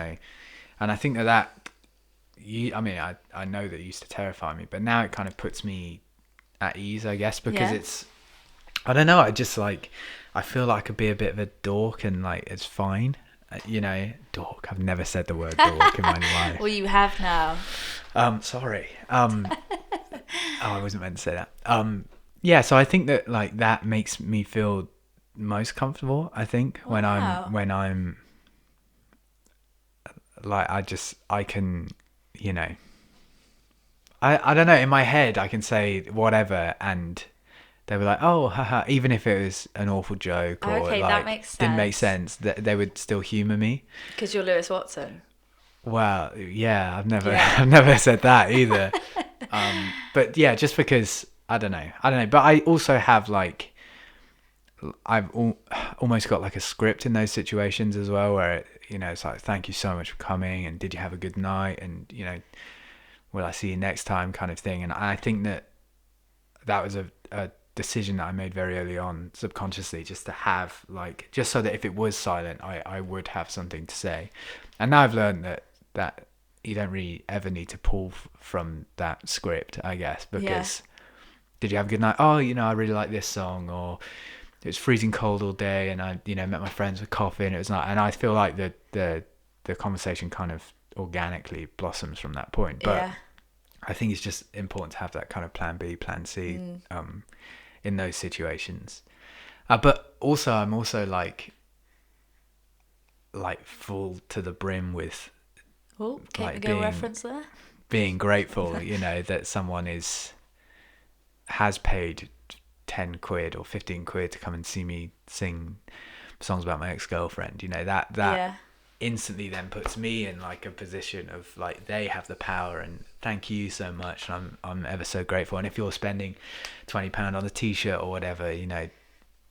and I think I know that it used to terrify me, but now it kind of puts me at ease, I guess, because I don't know, I feel like I could be a bit of a dork and like it's fine, dork. I've never said the word dork in my life. Well, you have now. Sorry. I wasn't meant to say that. Yeah, so I think that like that makes me feel most comfortable, I think, when I'm like I can, I don't know. In my head, I can say whatever, and they were like, "Oh, haha." Even if it was an awful joke or Okay, like that makes didn't make sense. sense, that they would still humour me. Because you're Lewis Watson. Well, yeah, I've never Yeah. I've never said that either. But yeah, just because I don't know. But I also have like almost got like a script in those situations as well, where it's like, thank you so much for coming, and did you have a good night, and will I see you next time, kind of thing. And I think that was a decision that I made very early on, subconsciously, just to have like, just so that if it was silent, I would have something to say. And now I've learned that you don't really ever need to pull from that script, I guess, because did you have a good night? Oh, I really like this song. Or it was freezing cold all day, and I met my friends with coffee, and it was not. And I feel like the conversation kind of organically blossoms from that point. But I think it's just important to have that kind of plan B, plan C in those situations. But also, I'm also like full to the brim with Kate like McGill reference there. being grateful, that someone has paid 10 quid or 15 quid to come and see me sing songs about my ex-girlfriend. That instantly then puts me in like a position of like, they have the power, and thank you so much, and I'm ever so grateful. And if you're spending £20 on a t-shirt or whatever,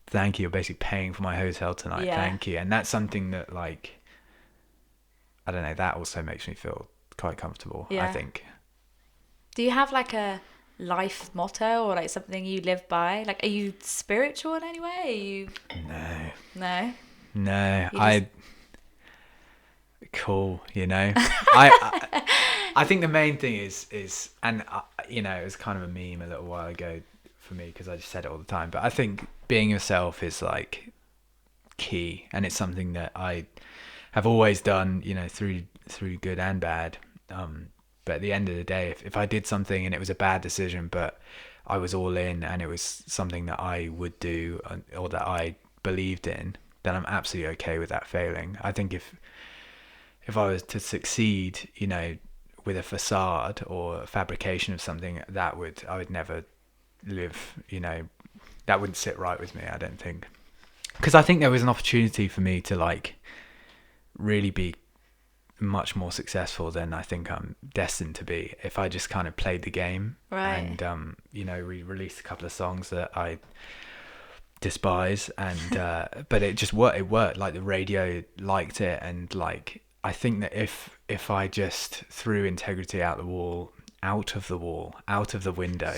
thank you, you're basically paying for my hotel tonight. Thank you. And that's something that, like, I don't know, that also makes me feel quite comfortable, I think. Do you have like a life motto, or like something you live by? Like, are you spiritual in any way? Are you? No. Cool. I think the main thing is, and it was kind of a meme a little while ago for me, because I just said it all the time, but I think being yourself is like key, and it's something that I have always done, through good and bad. But at the end of the day, if I did something and it was a bad decision, but I was all in, and it was something that I would do, or that I believed in, then I'm absolutely okay with that failing. I think if I was to succeed, with a facade or a fabrication of something, I would never live, that wouldn't sit right with me, I don't think. Because I think there was an opportunity for me to like really be much more successful than I think I'm destined to be, if I just kind of played the game. Right. And we released a couple of songs that I despise, and but it just worked. It worked. Like, the radio liked it, and like, I think that if I just threw integrity out of the window.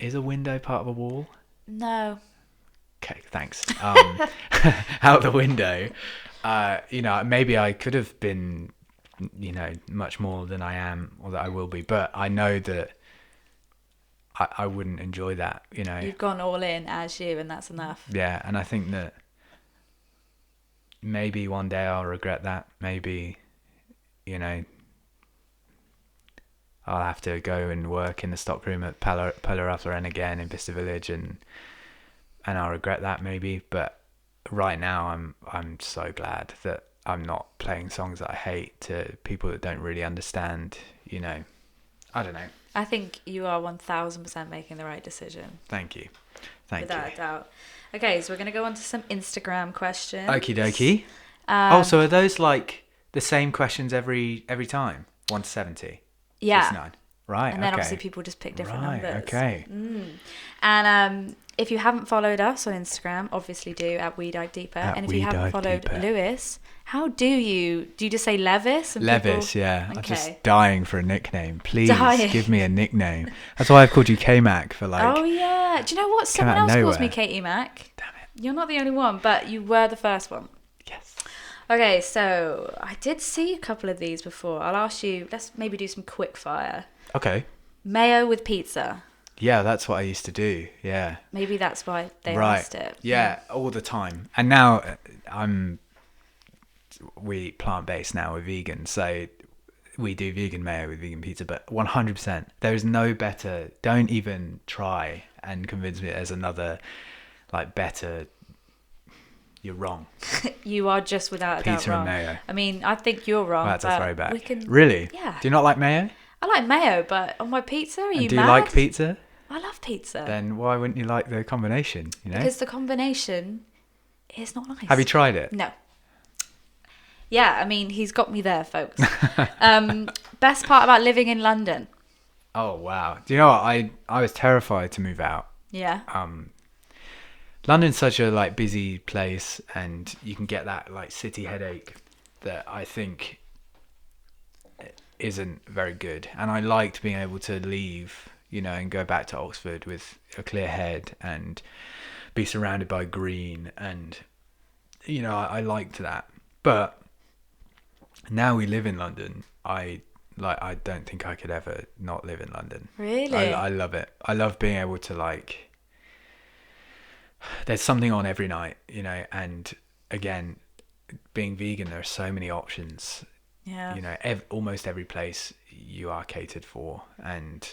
Is a window part of a wall? No. Okay, thanks. Out the window. Maybe I could have been, much more than I am, or that I will be, but I know that I wouldn't enjoy that, You've gone all in as you, and that's enough. Yeah, and I think that maybe one day I'll regret that. Maybe, I'll have to go and work in the stockroom at Polar Raflaren again in Bicester Village, and I'll regret that maybe. But right now, I'm so glad that I'm not playing songs that I hate to people that don't really understand. I don't know. I think you are 1000% making the right decision. Thank you. Without a doubt. Okay, so we're gonna go on to some Instagram questions. Okie dokie. So are those like the same questions every time? 1 to 70. Yeah. 69. Right. And then obviously people just pick different numbers. Okay. And if you haven't followed us on Instagram, obviously do at We Dive Deeper. And if you haven't followed Lewis, how do you just say Levis? And Levis, people... yeah. Okay. I'm just dying for a nickname. Please give me a nickname. That's why I've called you K-Mac for like. Oh yeah. Do you know what? Someone else calls me Katie Mac. Damn it. You're not the only one, but you were the first one. Yes. Okay, so I did see a couple of these before. I'll ask you, let's maybe do some quick fire. Okay. Mayo with pizza. Yeah, that's what I used to do. Yeah. Maybe that's why they asked it. Yeah, all the time. And now we eat plant-based now, we're vegan, so we do vegan mayo with vegan pizza, but 100%. There is no better. Don't even try and convince me there's another like better. You're wrong. You are just without a doubt Pizza wrong. and mayo. I mean, I think you're wrong. That's a throwback. We can... Really? Yeah. Do you not like mayo? I like mayo, but on my pizza, are And you do mad? you like pizza? I love pizza. Then why wouldn't you like the combination, you know? Because the combination is not nice. Have you tried it? No. Yeah, I mean, he's got me there, folks. Best part about living in London? Oh, wow. Do you know what? I was terrified to move out. Yeah. London's such a like busy place, and you can get that like city headache that I think isn't very good. And I liked being able to leave, you know, and go back to Oxford with a clear head and be surrounded by green, and you know, I liked that. But now we live in London, I don't think I could ever not live in London. Really? I love it. I love being able to like, there's something on every night, you know, and again, being vegan, there are so many options. Yeah. You know, almost every place you are catered for, and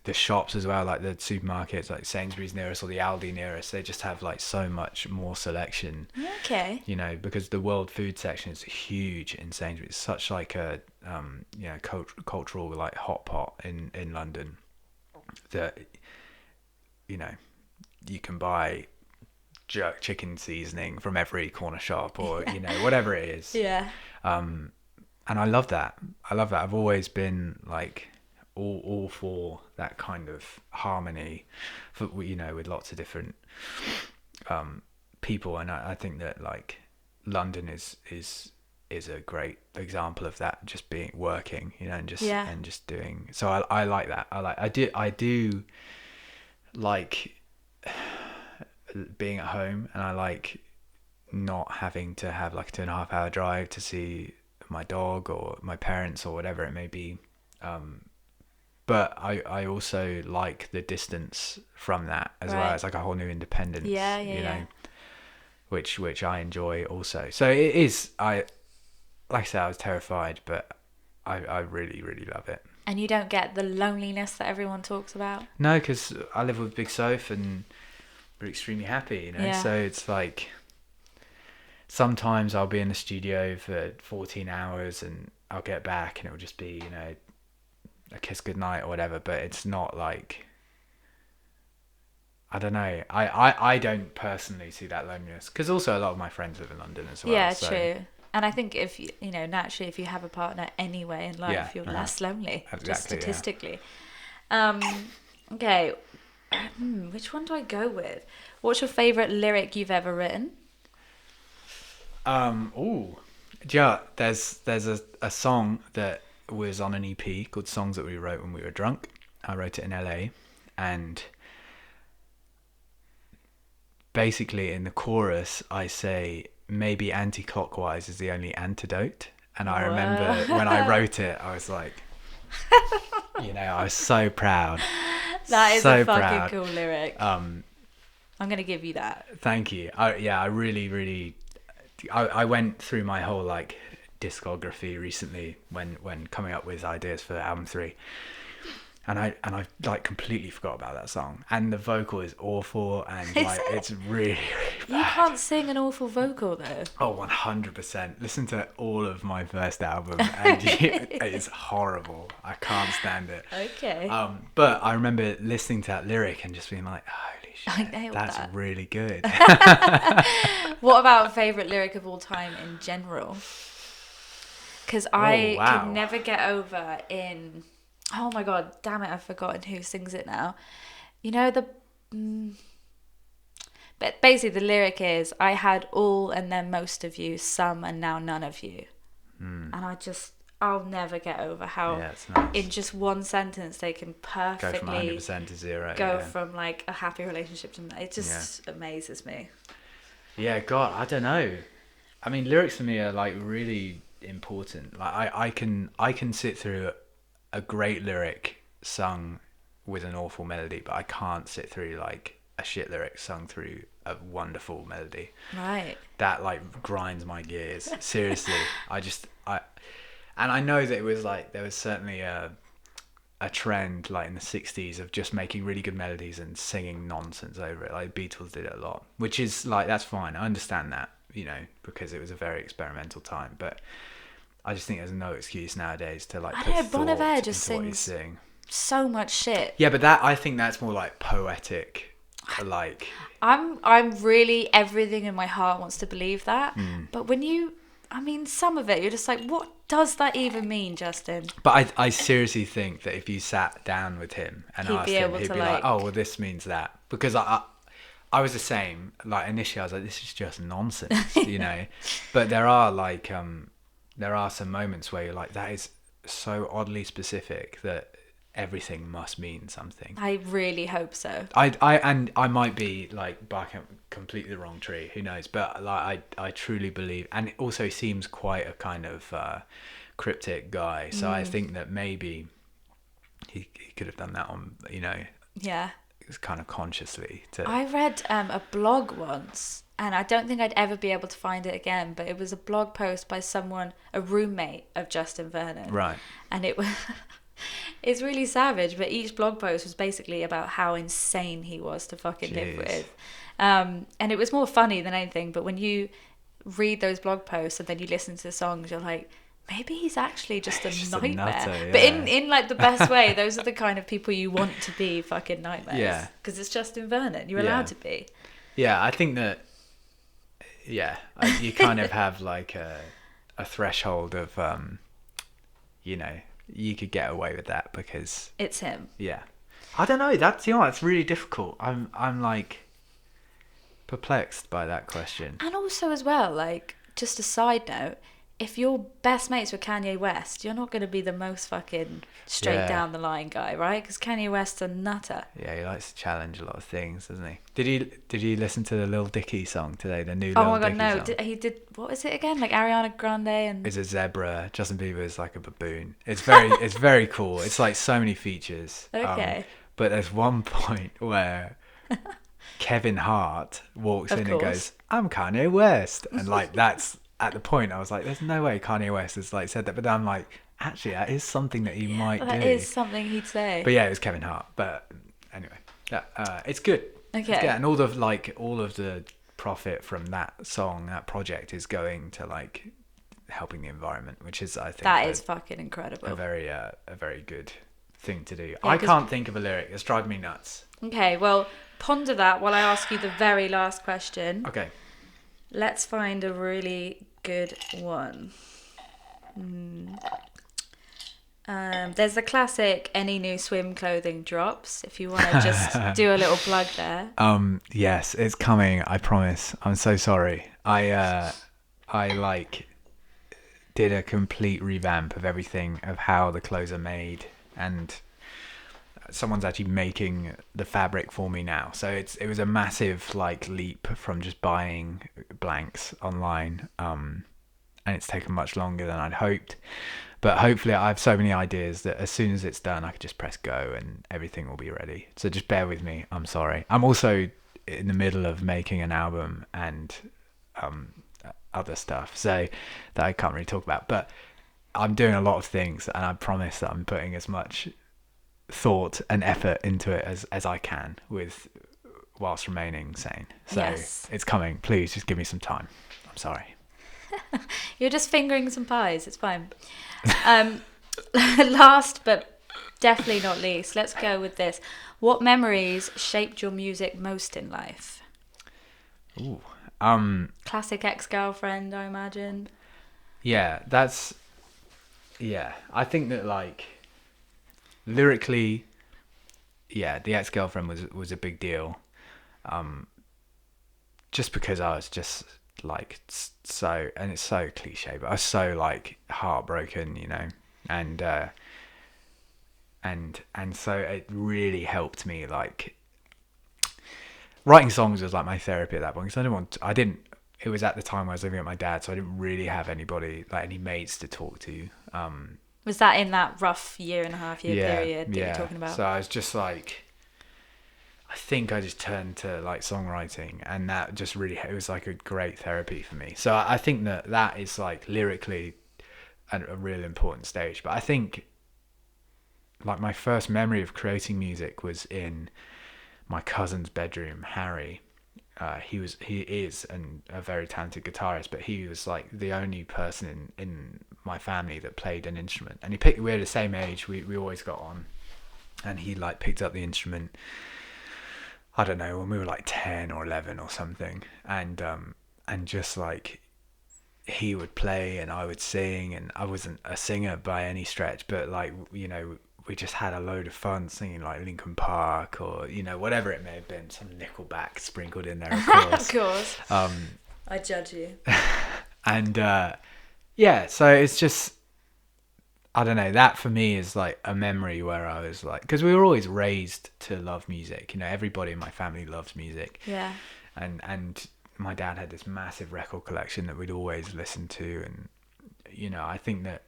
the shops as well, like the supermarkets, like Sainsbury's near us or the Aldi near us, they just have like so much more selection. Okay. You know, because the world food section is huge in Sainsbury's. It's such like a you know, cultural like hot pot in London that, you know, you can buy jerk chicken seasoning from every corner shop, or you know, whatever it is. Yeah. And I love that. I've always been like all for that kind of harmony, for, you know, with lots of different people, and I think that like London is a great example of that, just being working, you know, and just doing. So I like that. I do like being at home, and I like not having to have like a 2.5 hour drive to see my dog or my parents or whatever it may be. But I also like the distance from that as well. It's like a whole new independence, you know, which I enjoy also. So it is, like I said, I was terrified, but I really, really love it. And you don't get the loneliness that everyone talks about? No, because I live with Big Soph and we're extremely happy, you know. Yeah. So it's like, sometimes I'll be in the studio for 14 hours and I'll get back and it'll just be, you know, a kiss goodnight or whatever, but it's not like, I don't know. I don't personally see that loneliness, because also a lot of my friends live in London as well. Yeah, so. true. And I think if you know, naturally, if you have a partner anyway in life, you're less lonely, just statistically. Yeah. Okay. Which one do I go with? What's your favourite lyric you've ever written? Yeah, there's a song that was on an EP called Songs That We Wrote When We Were Drunk. I wrote it in LA, and basically in the chorus I say, maybe anti-clockwise is the only antidote. And I remember when I wrote it, I was like, you know, I was so proud. That is so a fucking proud. cool lyric. I'm gonna give you that. Thank you. I really I went through my whole like discography recently when coming up with ideas for album 3, and I like completely forgot about that song, and the vocal is awful, and like it's really bad. You can't sing an awful vocal though. Oh, 100%. Listen to all of my first album and it's horrible. I can't stand it. Okay. But I remember listening to that lyric and just being like, holy shit, I nailed that's that. really good. What about favourite lyric of all time in general? Because I can never get over in... Oh my god, damn it, I've forgotten who sings it now. You know, but basically the lyric is, I had all and then most of you, some and now none of you. And I'll never get over how nice. in just one sentence they can perfectly go from 100% to 0. Go from like a happy relationship to... It just amazes me. Yeah, God, I don't know. I mean, lyrics for me are like really important. Like I can sit through a great lyric sung with an awful melody, but I can't sit through like a shit lyric sung through a wonderful melody. Right. That like grinds my gears. Seriously. And I know that it was like, there was certainly a trend like in the 60s of just making really good melodies and singing nonsense over it. Like Beatles did it a lot, which is like, that's fine. I understand that, you know, because it was a very experimental time. But I just think there's no excuse nowadays to like I put know, thought Bon Iver just into what he's sings saying. so much shit. Yeah, but I think that's more like poetic, like. I'm really, everything in my heart wants to believe that. Mm. But when some of it, you're just like, what does that even mean, Justin? But I seriously think that if you sat down with him and He'd asked be him, able he'd to, be like, like- oh, well, this means that. Because I was the same. Like, initially I was like, this is just nonsense, you know. But there are like, there are some moments where you're like, that is so oddly specific that everything must mean something. I really hope so. I might be like barking up completely the wrong tree, who knows, but like I truly believe, and it also seems quite a kind of cryptic guy, so I think that maybe he could have done that on, you know, Yeah. kind of consciously to. I read a blog once, and I don't think I'd ever be able to find it again, but it was a blog post by someone, a roommate of Justin Vernon. Right. And it was it's really savage, but each blog post was basically about how insane he was to fucking live Jeez. with. And it was more funny than anything, but when you read those blog posts and then you listen to the songs, you're like, maybe he's actually just a Just a nightmare. nutter, But yeah. in like the best way, those are the kind of people you want to be fucking nightmares. Yeah. Because it's Justin Vernon. You're Yeah. allowed to be. Yeah, I think that. Yeah, you kind of have like a threshold of, you know, you could get away with that because. It's him. Yeah, I don't know. That's it's really difficult. I'm like perplexed by that question. And also as well, like, just a side note, if you're best mates with Kanye West, you're not going to be the most fucking straight Yeah. down the line guy, right? Because Kanye West's a nutter. Yeah, he likes to challenge a lot of things, doesn't he? Did you listen to the Lil Dicky song today? The new Oh Lil my god, Dicky no! song. He did. What was it again? Like Ariana Grande and. It's a zebra. Justin Bieber is like a baboon. It's very cool. It's like so many features. Okay. But there's one point where Kevin Hart walks Of in course. and goes, "I'm Kanye West," and like that's at the point I was like, "There's no way Kanye West has like said that," but then I'm like, actually, that is something that he might That do. is something he'd say. But yeah, it was Kevin Hart. But anyway, it's good. Okay. It's good. And all of the profit from that song, that project, is going to like helping the environment, which is, I think, That is fucking incredible. a very good thing to do. Yeah, I 'cause- can't think of a lyric. It's driving me nuts. Okay, well, ponder that while I ask you the very last question. Okay. Let's find a really good one. There's the classic any new swim clothing drops, if you want to just do a little plug there. Yes, it's coming. I promise. I'm so sorry. I like did a complete revamp of everything, of how the clothes are made, and someone's actually making the fabric for me now. So it was a massive like leap from just buying blanks online, and it's taken much longer than I'd hoped. But hopefully I have so many ideas that as soon as it's done, I could just press go and everything will be ready. So just bear with me. I'm sorry. I'm also in the middle of making an album and other stuff, so that I can't really talk about. But I'm doing a lot of things, and I promise that I'm putting as much thought and effort into it as I can, whilst remaining sane. So Yes. It's coming. Please just give me some time. I'm sorry. You're just fingering some pies, it's fine. Last but definitely not least, let's go with this. What memories shaped your music most in life? Ooh. Classic ex-girlfriend, I imagine. Yeah, I think that like lyrically, yeah, the ex-girlfriend was a big deal. Just because I was just like so, and it's so cliche, but I was so like heartbroken, you know, and so it really helped me. Like writing songs was like my therapy at that point, because it was at the time I was living with my dad, so I didn't really have anybody, like any mates to talk to. Was that in that rough year and a half period that you're talking about? So I was just like, I think I just turned to like songwriting, and that just really, it was like a great therapy for me. So I think that is like lyrically a real important stage. But I think like my first memory of creating music was in my cousin's bedroom, Harry. he is a very talented guitarist, but he was like the only person in my family that played an instrument. And we were the same age, we always got on, and he like picked up the instrument, I don't know, when we were like 10 or 11 or something, and just like he would play and I would sing, and I wasn't a singer by any stretch, but like, you know, we just had a load of fun singing like Linkin Park or, you know, whatever it may have been, some Nickelback sprinkled in there, of course. Of course. I judge you. And yeah, so it's just, I don't know, that for me is like a memory where I was like, because we were always raised to love music, you know, everybody in my family loves music. Yeah. And my dad had this massive record collection that we'd always listen to, and you know, I think that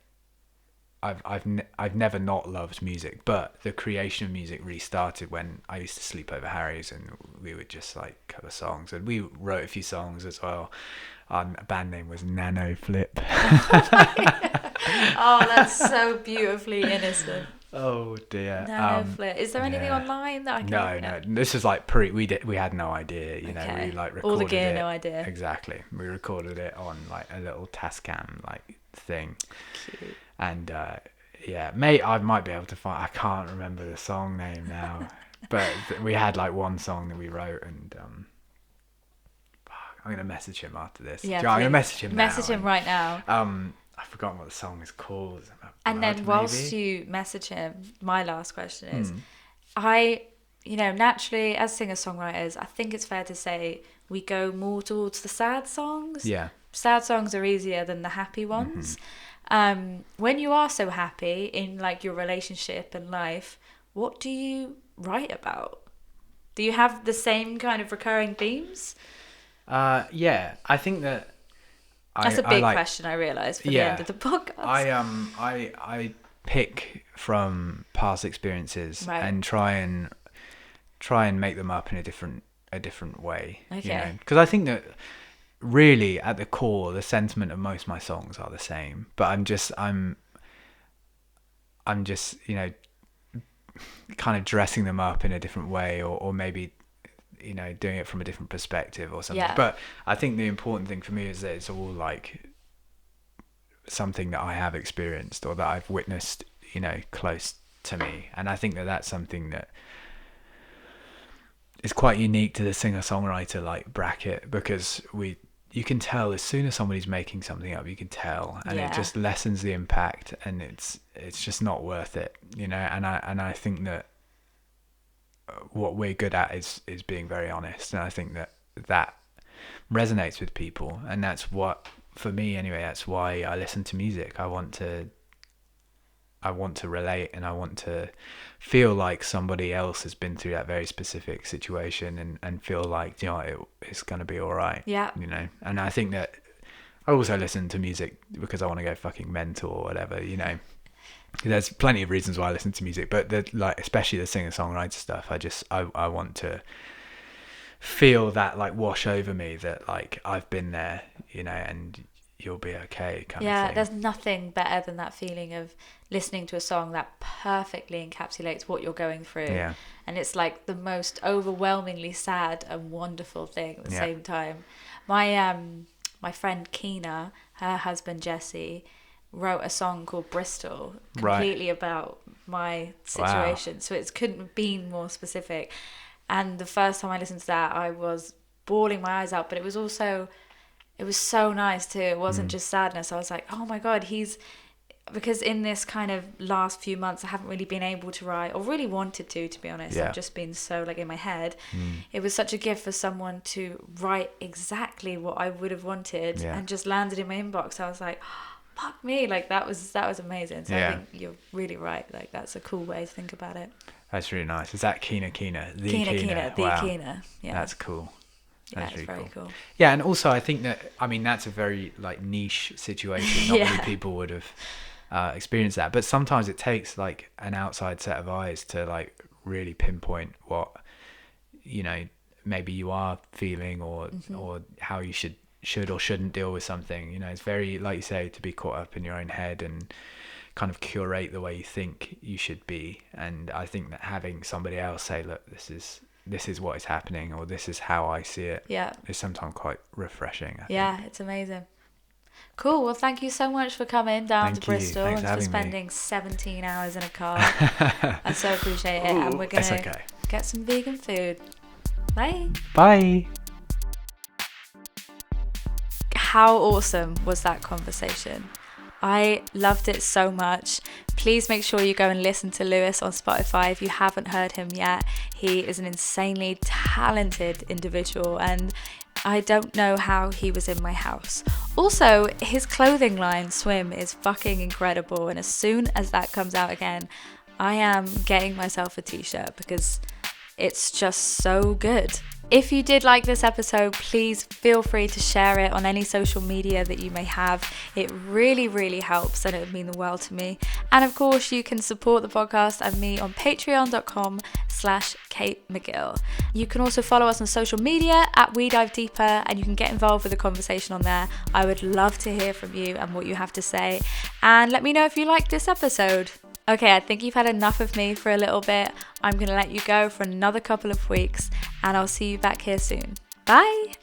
I've never not loved music, but the creation of music really started when I used to sleep over Harry's, and we would just like cover songs, and we wrote a few songs as well. Our band name was Nano Flip. Oh, that's so beautifully innocent. Oh dear. Nano Flip. Is there anything online that I can? No. This is like we had no idea. You know, we like recorded all the gear, it. No idea. Exactly. We recorded it on like a little Tascam like thing. Cute. And yeah, mate, I might be able to find. I can't remember the song name now, but we had like one song that we wrote, and I'm gonna message him after this. Yeah, I'm gonna message him. Message him right now. I've forgotten what the song is called. And then whilst you message him, my last question is, you know, naturally as singer-songwriters, I think it's fair to say we go more towards the sad songs. Yeah. Sad songs are easier than the happy ones. When you are so happy in like your relationship and life, what do you write about? Do you have the same kind of recurring themes? Yeah, I think that that's a big question, I realise, for the end of the podcast. I pick from past experiences, right, and try and make them up in a different way. Okay. You know? Because I think that really at the core, the sentiment of most of my songs are the same, but I'm just you know, kind of dressing them up in a different way, or maybe, you know, doing it from a different perspective or something. Yeah. But I think the important thing for me is that it's all like something that I have experienced or that I've witnessed, you know, close to me. And I think that that's something that is quite unique to the singer-songwriter like bracket, because you can tell as soon as somebody's making something up, you can tell, and it just lessens the impact, and it's just not worth it, you know. And I think that what we're good at is being very honest, and I think that resonates with people, and that's what, for me anyway, that's why I listen to music. I want to relate, and I want to feel like somebody else has been through that very specific situation, and feel like, you know, it's going to be all right. Yeah. You know, and I think that I also listen to music because I want to go fucking mental or whatever, you know. There's plenty of reasons why I listen to music, but like especially the singer-songwriter stuff, I want to feel that like wash over me, that like I've been there, you know, and you'll be okay kind of thing. Yeah, there's nothing better than that feeling of listening to a song that perfectly encapsulates what you're going through. Yeah. And it's like the most overwhelmingly sad and wonderful thing at the same time. My friend Keena, her husband Jesse, wrote a song called Bristol, completely about my situation. Wow. So it couldn't have been more specific. And the first time I listened to that, I was bawling my eyes out, but it was so nice too. It wasn't just sadness. I was like, oh my God, because in this kind of last few months, I haven't really been able to write, or really wanted to be honest. I've just been so like in my head. It was such a gift for someone to write exactly what I would have wanted, and just landed in my inbox. I was like, fuck me, like that was amazing. So I think you're really right. Like that's a cool way to think about it. That's really nice. Is that Keena? Keena. Wow. Keena. Yeah. That's cool. That's really very cool. Yeah, and also I think that, I mean, that's a very like niche situation. Not many people would have experienced that, but sometimes it takes like an outside set of eyes to like really pinpoint what, you know, maybe you are feeling, or how you should or shouldn't deal with something. You know, it's very, like you say, to be caught up in your own head and kind of curate the way you think you should be. And I think that having somebody else say, look, this is this is what is happening, or this is how I see it, Yeah. is sometimes quite refreshing, I think. Yeah, it's amazing. Cool. Well, thank you so much for coming down to Bristol and for spending 17 hours in a car. I so appreciate it. And we're going to get some vegan food. Bye. Bye. How awesome was that conversation? I loved it so much. Please make sure you go and listen to Lewis on Spotify if you haven't heard him yet. He is an insanely talented individual, and I don't know how he was in my house. Also, his clothing line, Swim, is fucking incredible, and as soon as that comes out again, I am getting myself a t-shirt because it's just so good. If you did like this episode, please feel free to share it on any social media that you may have. It really, really helps, and it would mean the world to me. And of course, you can support the podcast and me on patreon.com/Kate McGill. You can also follow us on social media at We Dive Deeper, and you can get involved with the conversation on there. I would love to hear from you and what you have to say. And let me know if you liked this episode. Okay, I think you've had enough of me for a little bit. I'm going to let you go for another couple of weeks, and I'll see you back here soon. Bye!